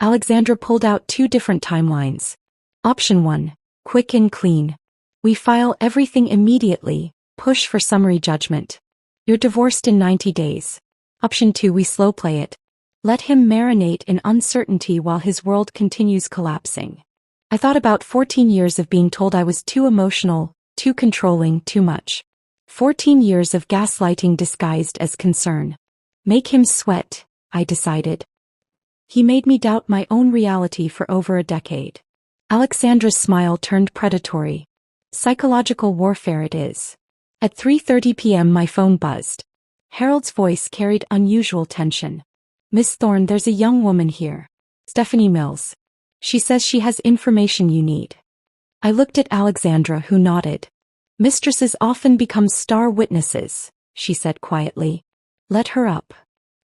Alexandra pulled out 2 different timelines. Option 1, quick and clean. We file everything immediately, push for summary judgment. You're divorced in 90 days. Option 2, we slow play it. Let him marinate in uncertainty while his world continues collapsing. I thought about 14 years of being told I was too emotional, too controlling, too much. 14 years of gaslighting disguised as concern. Make him sweat, I decided. He made me doubt my own reality for over a decade. Alexandra's smile turned predatory. Psychological warfare it is. At 3:30 p.m. my phone buzzed. Harold's voice carried unusual tension. "Miss Thorne, there's a young woman here. Stephanie Mills. She says she has information you need." I looked at Alexandra, who nodded. "Mistresses often become star witnesses," she said quietly. "Let her up."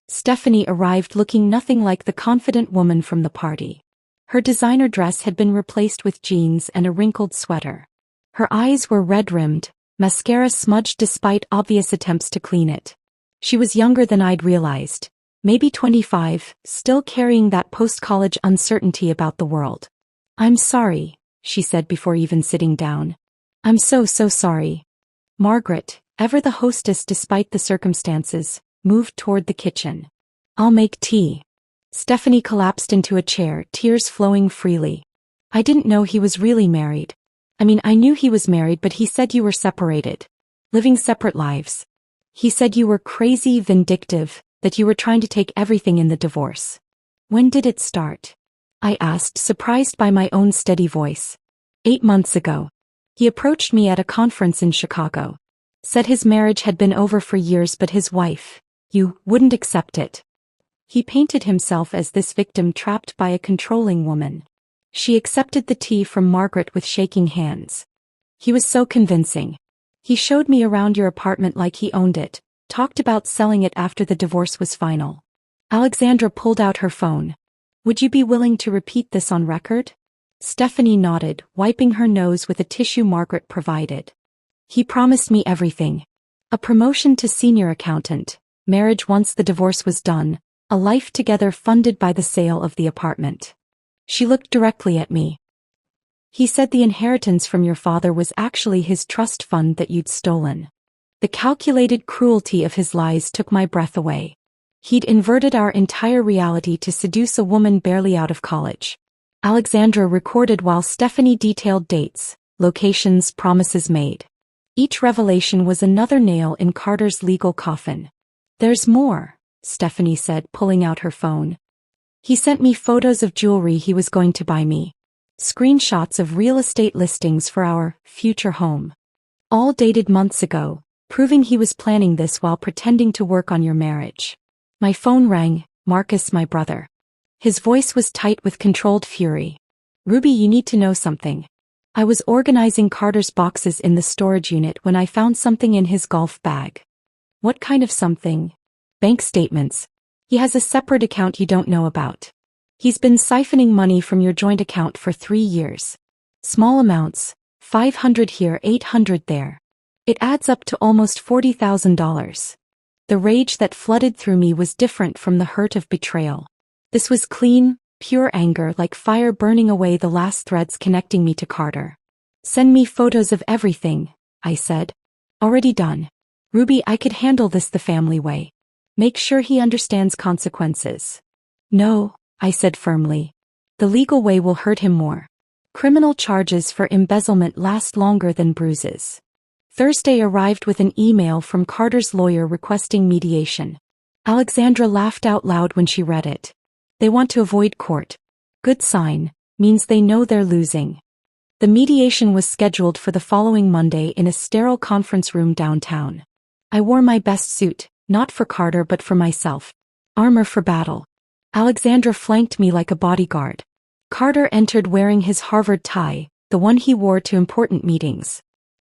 Stephanie arrived looking nothing like the confident woman from the party. Her designer dress had been replaced with jeans and a wrinkled sweater. Her eyes were red-rimmed, mascara smudged despite obvious attempts to clean it. She was younger than I'd realized, maybe 25, still carrying that post-college uncertainty about the world. "I'm sorry," she said before even sitting down. "I'm so sorry." Margaret, ever the hostess despite the circumstances, moved toward the kitchen. "I'll make tea." Stephanie collapsed into a chair, tears flowing freely. "I didn't know he was really married. I mean, I knew he was married, but he said you were separated. Living separate lives. He said you were crazy, vindictive, that you were trying to take everything in the divorce." "When did it start?" I asked, surprised by my own steady voice. 8 months ago. He approached me at a conference in Chicago. Said his marriage had been over for years, but his wife, you, wouldn't accept it. He painted himself as this victim trapped by a controlling woman. She accepted the tea from Margaret with shaking hands. He was so convincing. He showed me around your apartment like he owned it, talked about selling it after the divorce was final. Alexandra pulled out her phone. "Would you be willing to repeat this on record?" Stephanie nodded, wiping her nose with a tissue Margaret provided. "He promised me everything. A promotion to senior accountant, marriage once the divorce was done, a life together funded by the sale of the apartment." She looked directly at me. "He said the inheritance from your father was actually his trust fund that you'd stolen." The calculated cruelty of his lies took my breath away. He'd inverted our entire reality to seduce a woman barely out of college. Alexandra recorded while Stephanie detailed dates, locations, promises made. Each revelation was another nail in Carter's legal coffin. "There's more," Stephanie said, pulling out her phone. "He sent me photos of jewelry he was going to buy me. Screenshots of real estate listings for our future home. All dated months ago, proving he was planning this while pretending to work on your marriage. My phone rang, Marcus, my brother. His voice was tight with controlled fury. Ruby, you need to know something. I was organizing Carter's boxes in the storage unit when I found something in his golf bag. What kind of something? Bank statements. He has a separate account you don't know about. He's been siphoning money from your joint account for 3 years. Small amounts, 500 here, 800 there. It adds up to almost $40,000. The rage that flooded through me was different from the hurt of betrayal. This was clean, pure anger, like fire burning away the last threads connecting me to Carter. Send me photos of everything, I said. Already done. Ruby, I could handle this the family way. Make sure he understands consequences. No, I said firmly. The legal way will hurt him more. Criminal charges for embezzlement last longer than bruises. Thursday arrived with an email from Carter's lawyer requesting mediation. Alexandra laughed out loud when she read it. They want to avoid court. Good sign, means they know they're losing. The mediation was scheduled for the following Monday in a sterile conference room downtown. I wore my best suit, not for Carter but for myself. Armor for battle. Alexandra flanked me like a bodyguard. Carter entered wearing his Harvard tie, the one he wore to important meetings.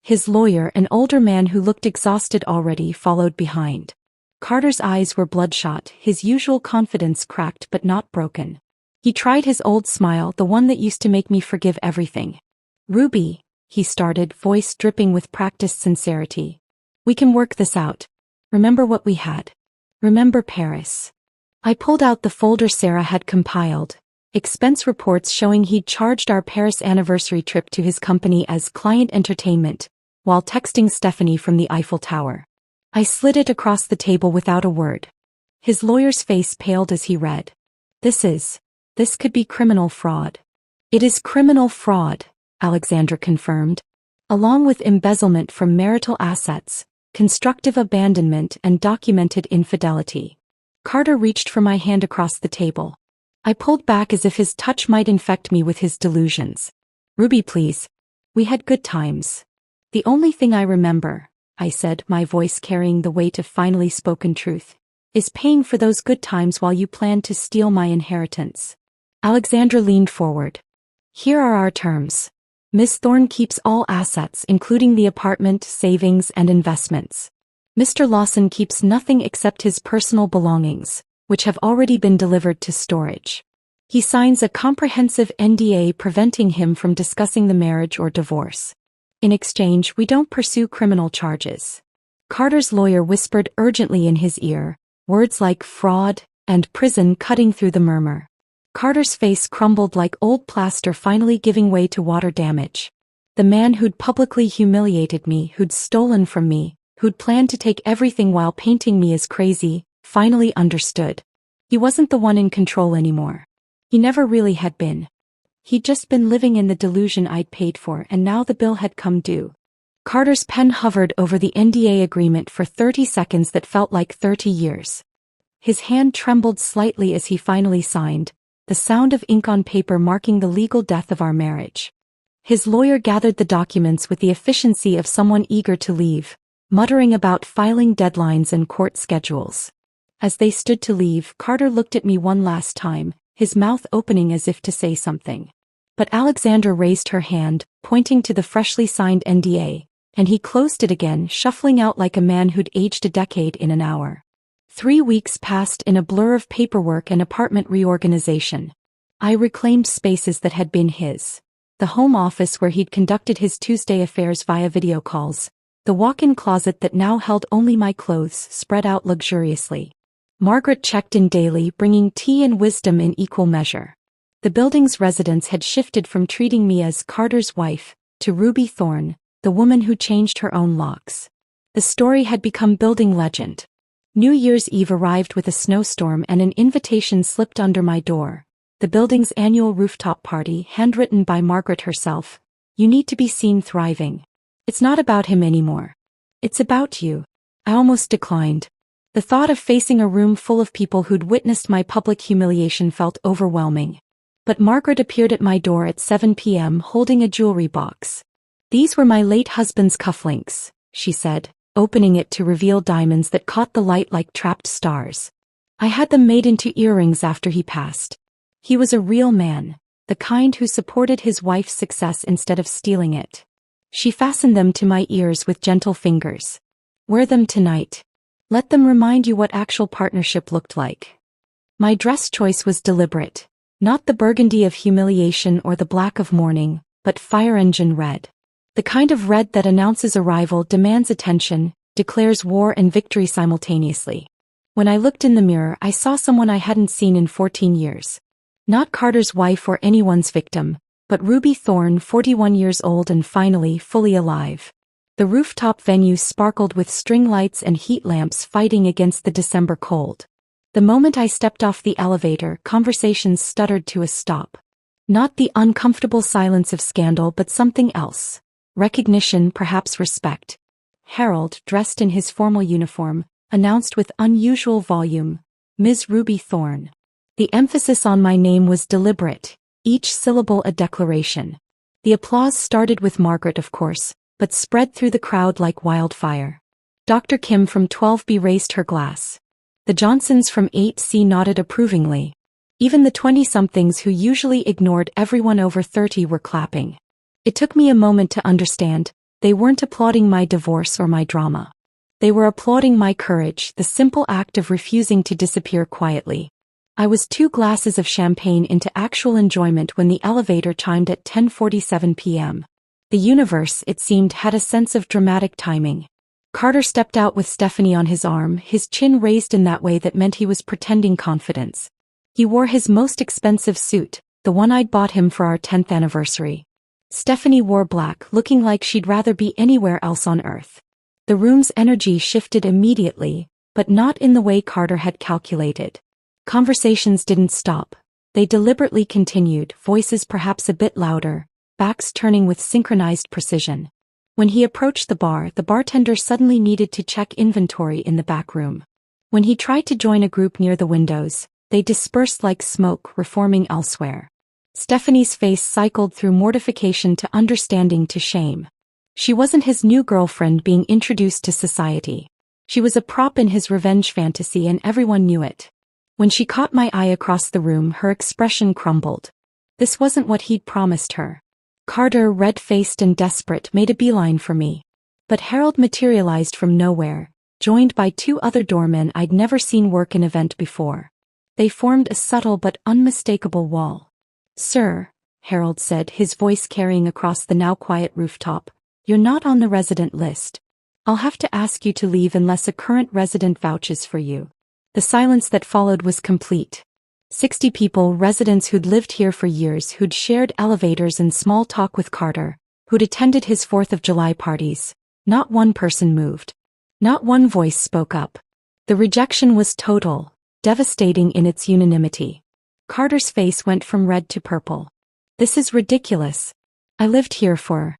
His lawyer, an older man who looked exhausted already, followed behind. Carter's eyes were bloodshot, his usual confidence cracked but not broken. He tried his old smile, the one that used to make me forgive everything. Ruby, he started, voice dripping with practiced sincerity. We can work this out. Remember what we had. Remember Paris. I pulled out the folder Sarah had compiled. Expense reports showing he'd charged our Paris anniversary trip to his company as client entertainment, while texting Stephanie from the Eiffel Tower. I slid it across the table without a word. His lawyer's face paled as he read. This could be criminal fraud. It is criminal fraud, Alexandra confirmed. Along with embezzlement from marital assets, constructive abandonment and documented infidelity. Carter reached for my hand across the table. I pulled back as if his touch might infect me with his delusions. Ruby, please. We had good times. The only thing I remember, I said, my voice carrying the weight of finally spoken truth, is paying for those good times while you planned to steal my inheritance. Alexandra leaned forward. Here are our terms. Miss Thorne keeps all assets including the apartment, savings, and investments. Mr. Lawson keeps nothing except his personal belongings, which have already been delivered to storage. He signs a comprehensive NDA preventing him from discussing the marriage or divorce. In exchange, we don't pursue criminal charges. Carter's lawyer whispered urgently in his ear, words like fraud and prison cutting through the murmur. Carter's face crumbled like old plaster finally giving way to water damage. The man who'd publicly humiliated me, who'd stolen from me, who'd planned to take everything while painting me as crazy, finally understood. He wasn't the one in control anymore. He never really had been. He'd just been living in the delusion I'd paid for, and now the bill had come due. Carter's pen hovered over the NDA agreement for 30 seconds that felt like 30 years. His hand trembled slightly as he finally signed, the sound of ink on paper marking the legal death of our marriage. His lawyer gathered the documents with the efficiency of someone eager to leave, muttering about filing deadlines and court schedules. As they stood to leave, Carter looked at me one last time, his mouth opening as if to say something. But Alexandra raised her hand, pointing to the freshly signed NDA, and he closed it again, shuffling out like a man who'd aged a decade in an hour. 3 weeks passed in a blur of paperwork and apartment reorganization. I reclaimed spaces that had been his. The home office where he'd conducted his Tuesday affairs via video calls. The walk-in closet that now held only my clothes spread out luxuriously. Margaret checked in daily, bringing tea and wisdom in equal measure. The building's residents had shifted from treating me as Carter's wife to Ruby Thorne, the woman who changed her own locks. The story had become building legend. New Year's Eve arrived with a snowstorm and an invitation slipped under my door. The building's annual rooftop party, handwritten by Margaret herself. You need to be seen thriving. It's not about him anymore. It's about you. I almost declined. The thought of facing a room full of people who'd witnessed my public humiliation felt overwhelming. But Margaret appeared at my door at 7 p.m. holding a jewelry box. "These were my late husband's cufflinks," she said, opening it to reveal diamonds that caught the light like trapped stars. "I had them made into earrings after he passed. He was a real man, the kind who supported his wife's success instead of stealing it." She fastened them to my ears with gentle fingers. "Wear them tonight. Let them remind you what actual partnership looked like." My dress choice was deliberate. Not the burgundy of humiliation or the black of mourning, but fire engine red. The kind of red that announces arrival, demands attention, declares war and victory simultaneously. When I looked in the mirror, I saw someone I hadn't seen in 14 years. Not Carter's wife or anyone's victim, but Ruby Thorne, 41 years old and finally fully alive. The rooftop venue sparkled with string lights and heat lamps fighting against the December cold. The moment I stepped off the elevator, conversations stuttered to a stop. Not the uncomfortable silence of scandal, but something else. Recognition, perhaps respect. Harold, dressed in his formal uniform, announced with unusual volume, "Ms. Ruby Thorne." The emphasis on my name was deliberate, each syllable a declaration. The applause started with Margaret, of course, but spread through the crowd like wildfire. Dr. Kim from 12B raised her glass. The Johnsons from 8C nodded approvingly. Even the 20-somethings who usually ignored everyone over 30 were clapping. It took me a moment to understand. They weren't applauding my divorce or my drama. They were applauding my courage, the simple act of refusing to disappear quietly. I was 2 glasses of champagne into actual enjoyment when the elevator chimed at 10:47 p.m. The universe, it seemed, had a sense of dramatic timing. Carter stepped out with Stephanie on his arm, his chin raised in that way that meant he was pretending confidence. He wore his most expensive suit, the one I'd bought him for our 10th anniversary. Stephanie wore black, looking like she'd rather be anywhere else on earth. The room's energy shifted immediately, but not in the way Carter had calculated. Conversations didn't stop. They deliberately continued, voices perhaps a bit louder, backs turning with synchronized precision. When he approached the bar, the bartender suddenly needed to check inventory in the back room. When he tried to join a group near the windows, they dispersed like smoke, reforming elsewhere. Stephanie's face cycled through mortification to understanding to shame. She wasn't his new girlfriend being introduced to society. She was a prop in his revenge fantasy, and everyone knew it. When she caught my eye across the room, her expression crumbled. This wasn't what he'd promised her. Carter, red-faced and desperate, made a beeline for me. But Harold materialized from nowhere, joined by 2 other doormen I'd never seen work an event before. They formed a subtle but unmistakable wall. "Sir," Harold said, his voice carrying across the now quiet rooftop, "you're not on the resident list. I'll have to ask you to leave unless a current resident vouches for you." The silence that followed was complete. 60 people, residents who'd lived here for years, who'd shared elevators and small talk with Carter, who'd attended his 4th of July parties. Not one person moved. Not one voice spoke up. The rejection was total, devastating in its unanimity. Carter's face went from red to purple. "This is ridiculous. I lived here for—"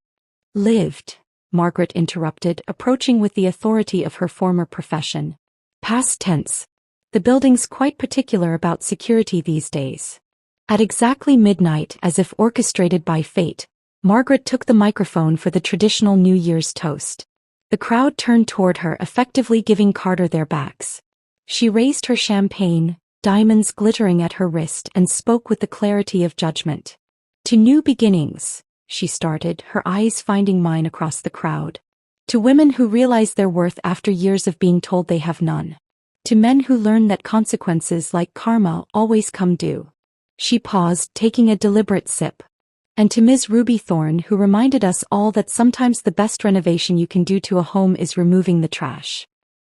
"Lived," Margaret interrupted, approaching with the authority of her former profession. "Past tense. The building's quite particular about security these days." At exactly midnight, as if orchestrated by fate, Margaret took the microphone for the traditional New Year's toast. The crowd turned toward her, effectively giving Carter their backs. She raised her champagne, diamonds glittering at her wrist, and spoke with the clarity of judgment. "To new beginnings," she started, her eyes finding mine across the crowd. "To women who realize their worth after years of being told they have none. To men who learn that consequences like karma always come due." She paused, taking a deliberate sip. "And to Ms. Ruby Thorne, who reminded us all that sometimes the best renovation you can do to a home is removing the trash."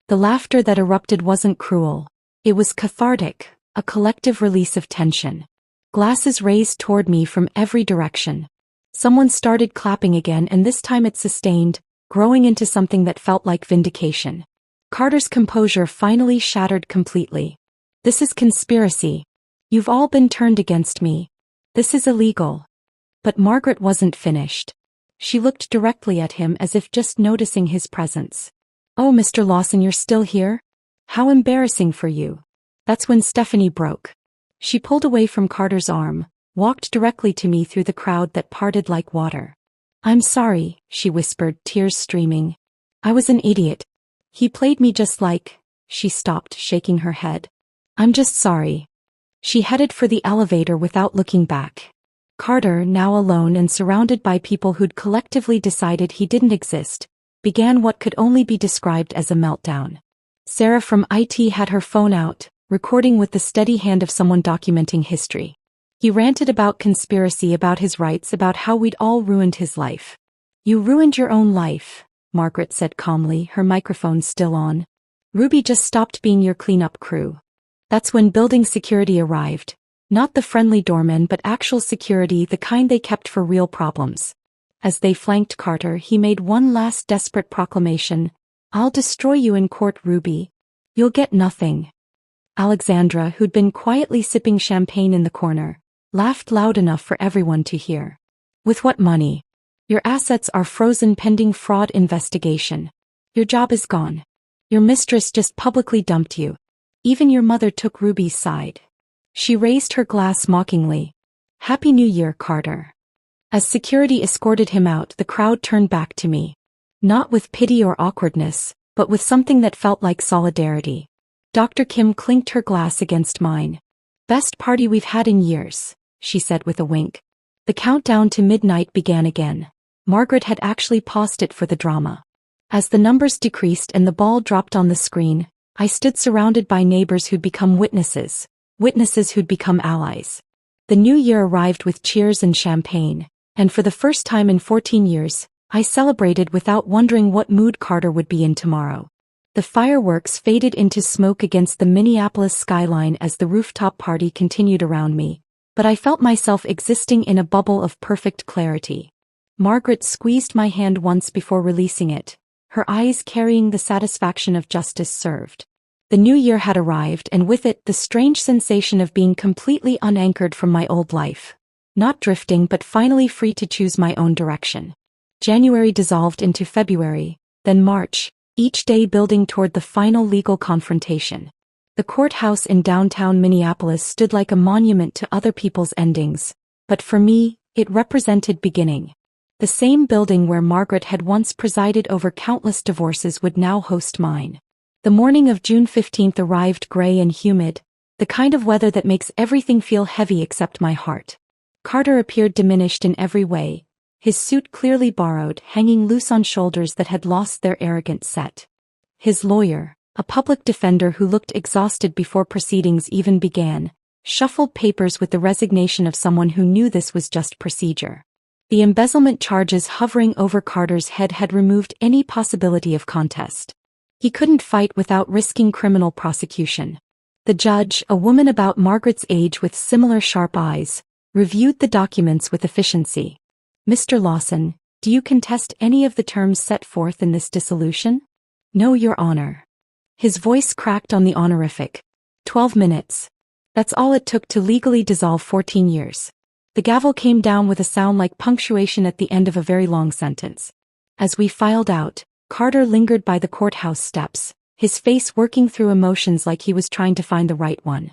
The laughter that erupted wasn't cruel. It was cathartic, a collective release of tension. Glasses raised toward me from every direction. Someone started clapping again, and this time it sustained, growing into something that felt like vindication. Carter's composure finally shattered completely. "This is conspiracy. You've all been turned against me. This is illegal." But Margaret wasn't finished. She looked directly at him as if just noticing his presence. "Oh, Mr. Lawson, you're still here? How embarrassing for you." That's when Stephanie broke. She pulled away from Carter's arm, walked directly to me through the crowd that parted like water. "I'm sorry," she whispered, tears streaming. "I was an idiot. He played me just like—" She stopped, shaking her head. "I'm just sorry." She headed for the elevator without looking back. Carter, now alone and surrounded by people who'd collectively decided he didn't exist, began what could only be described as a meltdown. Sarah from IT had her phone out, recording with the steady hand of someone documenting history. He ranted about conspiracy, about his rights, about how we'd all ruined his life. "You ruined your own life," Margaret said calmly, her microphone still on. "Ruby just stopped being your cleanup crew." That's when building security arrived. Not the friendly doormen, but actual security, the kind they kept for real problems. As they flanked Carter, he made one last desperate proclamation. "I'll destroy you in court, Ruby. You'll get nothing." Alexandra, who'd been quietly sipping champagne in the corner, laughed loud enough for everyone to hear. "With what money? Your assets are frozen pending fraud investigation. Your job is gone. Your mistress just publicly dumped you. Even your mother took Ruby's side." She raised her glass mockingly. "Happy New Year, Carter." As security escorted him out, the crowd turned back to me. Not with pity or awkwardness, but with something that felt like solidarity. Dr. Kim clinked her glass against mine. "Best party we've had in years," she said with a wink. The countdown to midnight began again. Margaret had actually paused it for the drama. As the numbers decreased and the ball dropped on the screen, I stood surrounded by neighbors who'd become witnesses who'd become allies. The new year arrived with cheers and champagne, and for the first time in 14 years, I celebrated without wondering what mood Carter would be in tomorrow. The fireworks faded into smoke against the Minneapolis skyline as the rooftop party continued around me, but I felt myself existing in a bubble of perfect clarity. Margaret squeezed my hand once before releasing it, her eyes carrying the satisfaction of justice served. The new year had arrived, and with it the strange sensation of being completely unanchored from my old life. Not drifting, but finally free to choose my own direction. January dissolved into February, then March, each day building toward the final legal confrontation. The courthouse in downtown Minneapolis stood like a monument to other people's endings, but for me, it represented beginning. The same building where Margaret had once presided over countless divorces would now host mine. The morning of June 15th arrived gray and humid, the kind of weather that makes everything feel heavy except my heart. Carter appeared diminished in every way, his suit clearly borrowed, hanging loose on shoulders that had lost their arrogant set. His lawyer, a public defender who looked exhausted before proceedings even began, shuffled papers with the resignation of someone who knew this was just procedure. The embezzlement charges hovering over Carter's head had removed any possibility of contest. He couldn't fight without risking criminal prosecution. The judge, a woman about Margaret's age with similar sharp eyes, reviewed the documents with efficiency. "Mr. Lawson, do you contest any of the terms set forth in this dissolution?" "No, Your Honor." His voice cracked on the honorific. 12 minutes. That's all it took to legally dissolve 14 years. The gavel came down with a sound like punctuation at the end of a very long sentence. As we filed out, Carter lingered by the courthouse steps, his face working through emotions like he was trying to find the right one.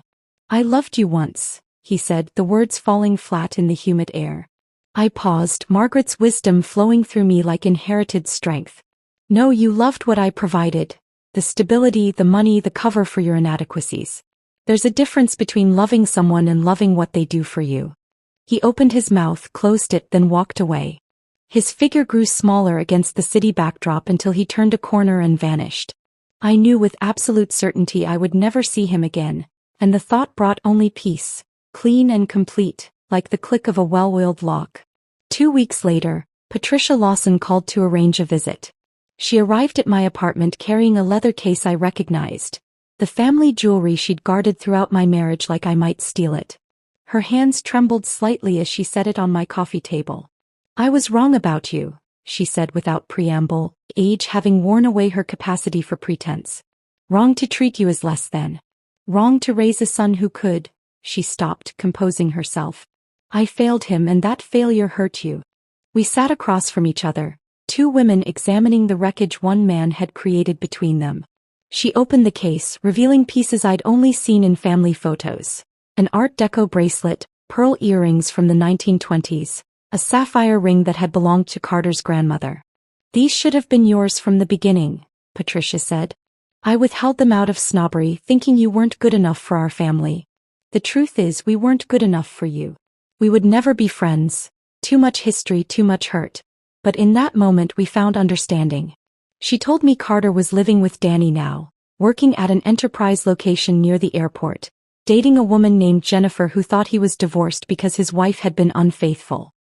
"I loved you once," he said, the words falling flat in the humid air. I paused, Margaret's wisdom flowing through me like inherited strength. "No, you loved what I provided. The stability, the money, the cover for your inadequacies. There's a difference between loving someone and loving what they do for you." He opened his mouth, closed it, then walked away. His figure grew smaller against the city backdrop until he turned a corner and vanished. I knew with absolute certainty I would never see him again, and the thought brought only peace, clean and complete, like the click of a well-oiled lock. 2 weeks later, Patricia Lawson called to arrange a visit. She arrived at my apartment carrying a leather case I recognized, the family jewelry she'd guarded throughout my marriage like I might steal it. Her hands trembled slightly as she set it on my coffee table. "I was wrong about you," she said without preamble, age having worn away her capacity for pretense. "Wrong to treat you as less than. Wrong to raise a son who could." She stopped, composing herself. "I failed him, and that failure hurt you." We sat across from each other, two women examining the wreckage one man had created between them. She opened the case, revealing pieces I'd only seen in family photos. An Art Deco bracelet, pearl earrings from the 1920s, a sapphire ring that had belonged to Carter's grandmother. "These should have been yours from the beginning," Patricia said. "I withheld them out of snobbery, thinking you weren't good enough for our family. The truth is, we weren't good enough for you. We would never be friends. Too much history, too much hurt. But in that moment we found understanding." She told me Carter was living with Danny now, working at an enterprise location near the airport, dating a woman named Jennifer who thought he was divorced because his wife had been unfaithful.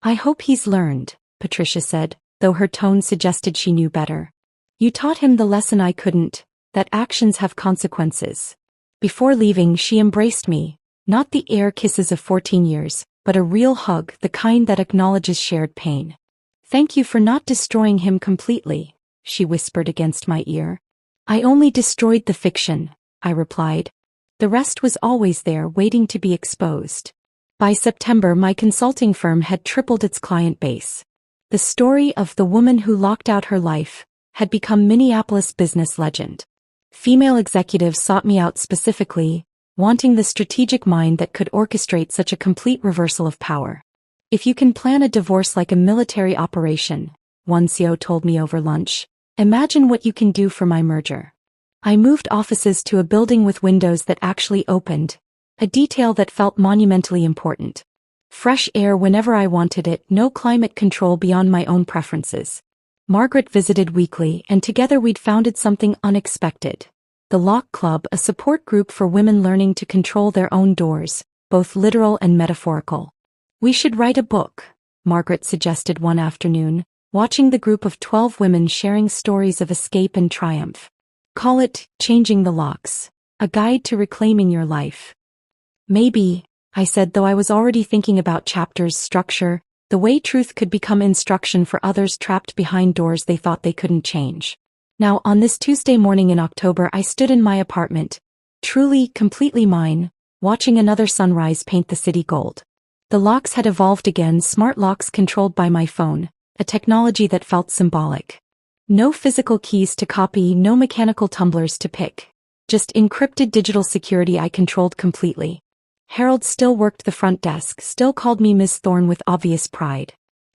"I hope he's learned," Patricia said, though her tone suggested she knew better. "You taught him the lesson I couldn't, that actions have consequences." Before leaving, she embraced me, not the air kisses of 14 years, but a real hug, the kind that acknowledges shared pain. "Thank you for not destroying him completely," she whispered against my ear. "I only destroyed the fiction," I replied. "The rest was always there, waiting to be exposed." By September, my consulting firm had tripled its client base. The story of the woman who locked out her life had become Minneapolis business legend. Female executives sought me out specifically, wanting the strategic mind that could orchestrate such a complete reversal of power. "If you can plan a divorce like a military operation," one CEO told me over lunch, "imagine what you can do for my merger." I moved offices to a building with windows that actually opened, a detail that felt monumentally important. Fresh air whenever I wanted it, no climate control beyond my own preferences. Margaret visited weekly, and together we'd founded something unexpected. The Lock Club, a support group for women learning to control their own doors, both literal and metaphorical. "We should write a book," Margaret suggested one afternoon, watching the group of 12 women sharing stories of escape and triumph. "Call it Changing the Locks, a guide to reclaiming your life." "Maybe," I said, though I was already thinking about chapters, structure, the way truth could become instruction for others trapped behind doors they thought they couldn't change. Now, on this Tuesday morning in October, I stood in my apartment, truly, completely mine, watching another sunrise paint the city gold. The locks had evolved again, smart locks controlled by my phone, a technology that felt symbolic. No physical keys to copy, no mechanical tumblers to pick. Just encrypted digital security I controlled completely. Harold still worked the front desk, still called me Ms. Thorne with obvious pride.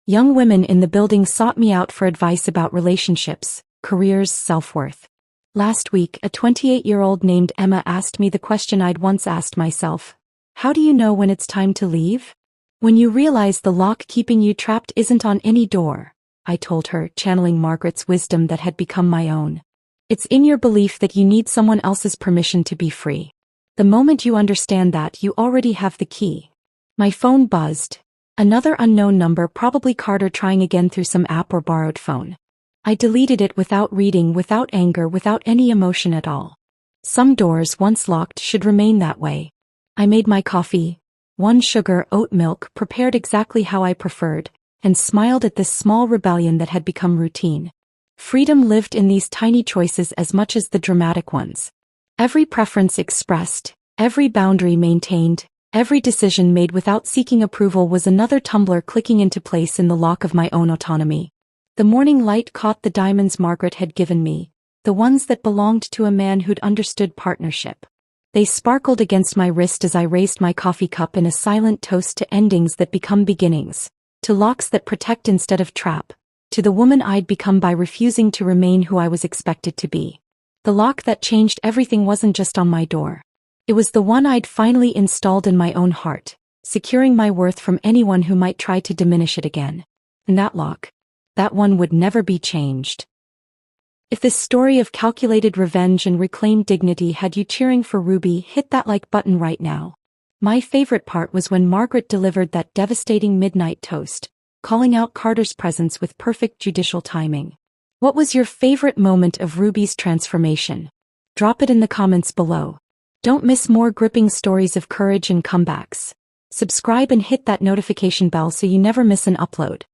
Young women in the building sought me out for advice about relationships, careers, self-worth. Last week, a 28-year-old named Emma asked me the question I'd once asked myself. "How do you know when it's time to leave?" "When you realize the lock keeping you trapped isn't on any door," I told her, channeling Margaret's wisdom that had become my own. "It's in your belief that you need someone else's permission to be free. The moment you understand that, you already have the key." My phone buzzed. Another unknown number, probably Carter trying again through some app or borrowed phone. I deleted it without reading, without anger, without any emotion at all. Some doors, once locked, should remain that way. I made my coffee, 1 sugar, oat milk, prepared exactly how I preferred, and smiled at this small rebellion that had become routine. Freedom lived in these tiny choices as much as the dramatic ones. Every preference expressed, every boundary maintained, every decision made without seeking approval was another tumbler clicking into place in the lock of my own autonomy. The morning light caught the diamonds Margaret had given me, the ones that belonged to a man who'd understood partnership. They sparkled against my wrist as I raised my coffee cup in a silent toast to endings that become beginnings, to locks that protect instead of trap, to the woman I'd become by refusing to remain who I was expected to be. The lock that changed everything wasn't just on my door. It was the one I'd finally installed in my own heart, securing my worth from anyone who might try to diminish it again. And that lock, that one would never be changed. If this story of calculated revenge and reclaimed dignity had you cheering for Ruby, hit that like button right now. My favorite part was when Margaret delivered that devastating midnight toast, calling out Carter's presence with perfect judicial timing. What was your favorite moment of Ruby's transformation? Drop it in the comments below. Don't miss more gripping stories of courage and comebacks. Subscribe and hit that notification bell so you never miss an upload.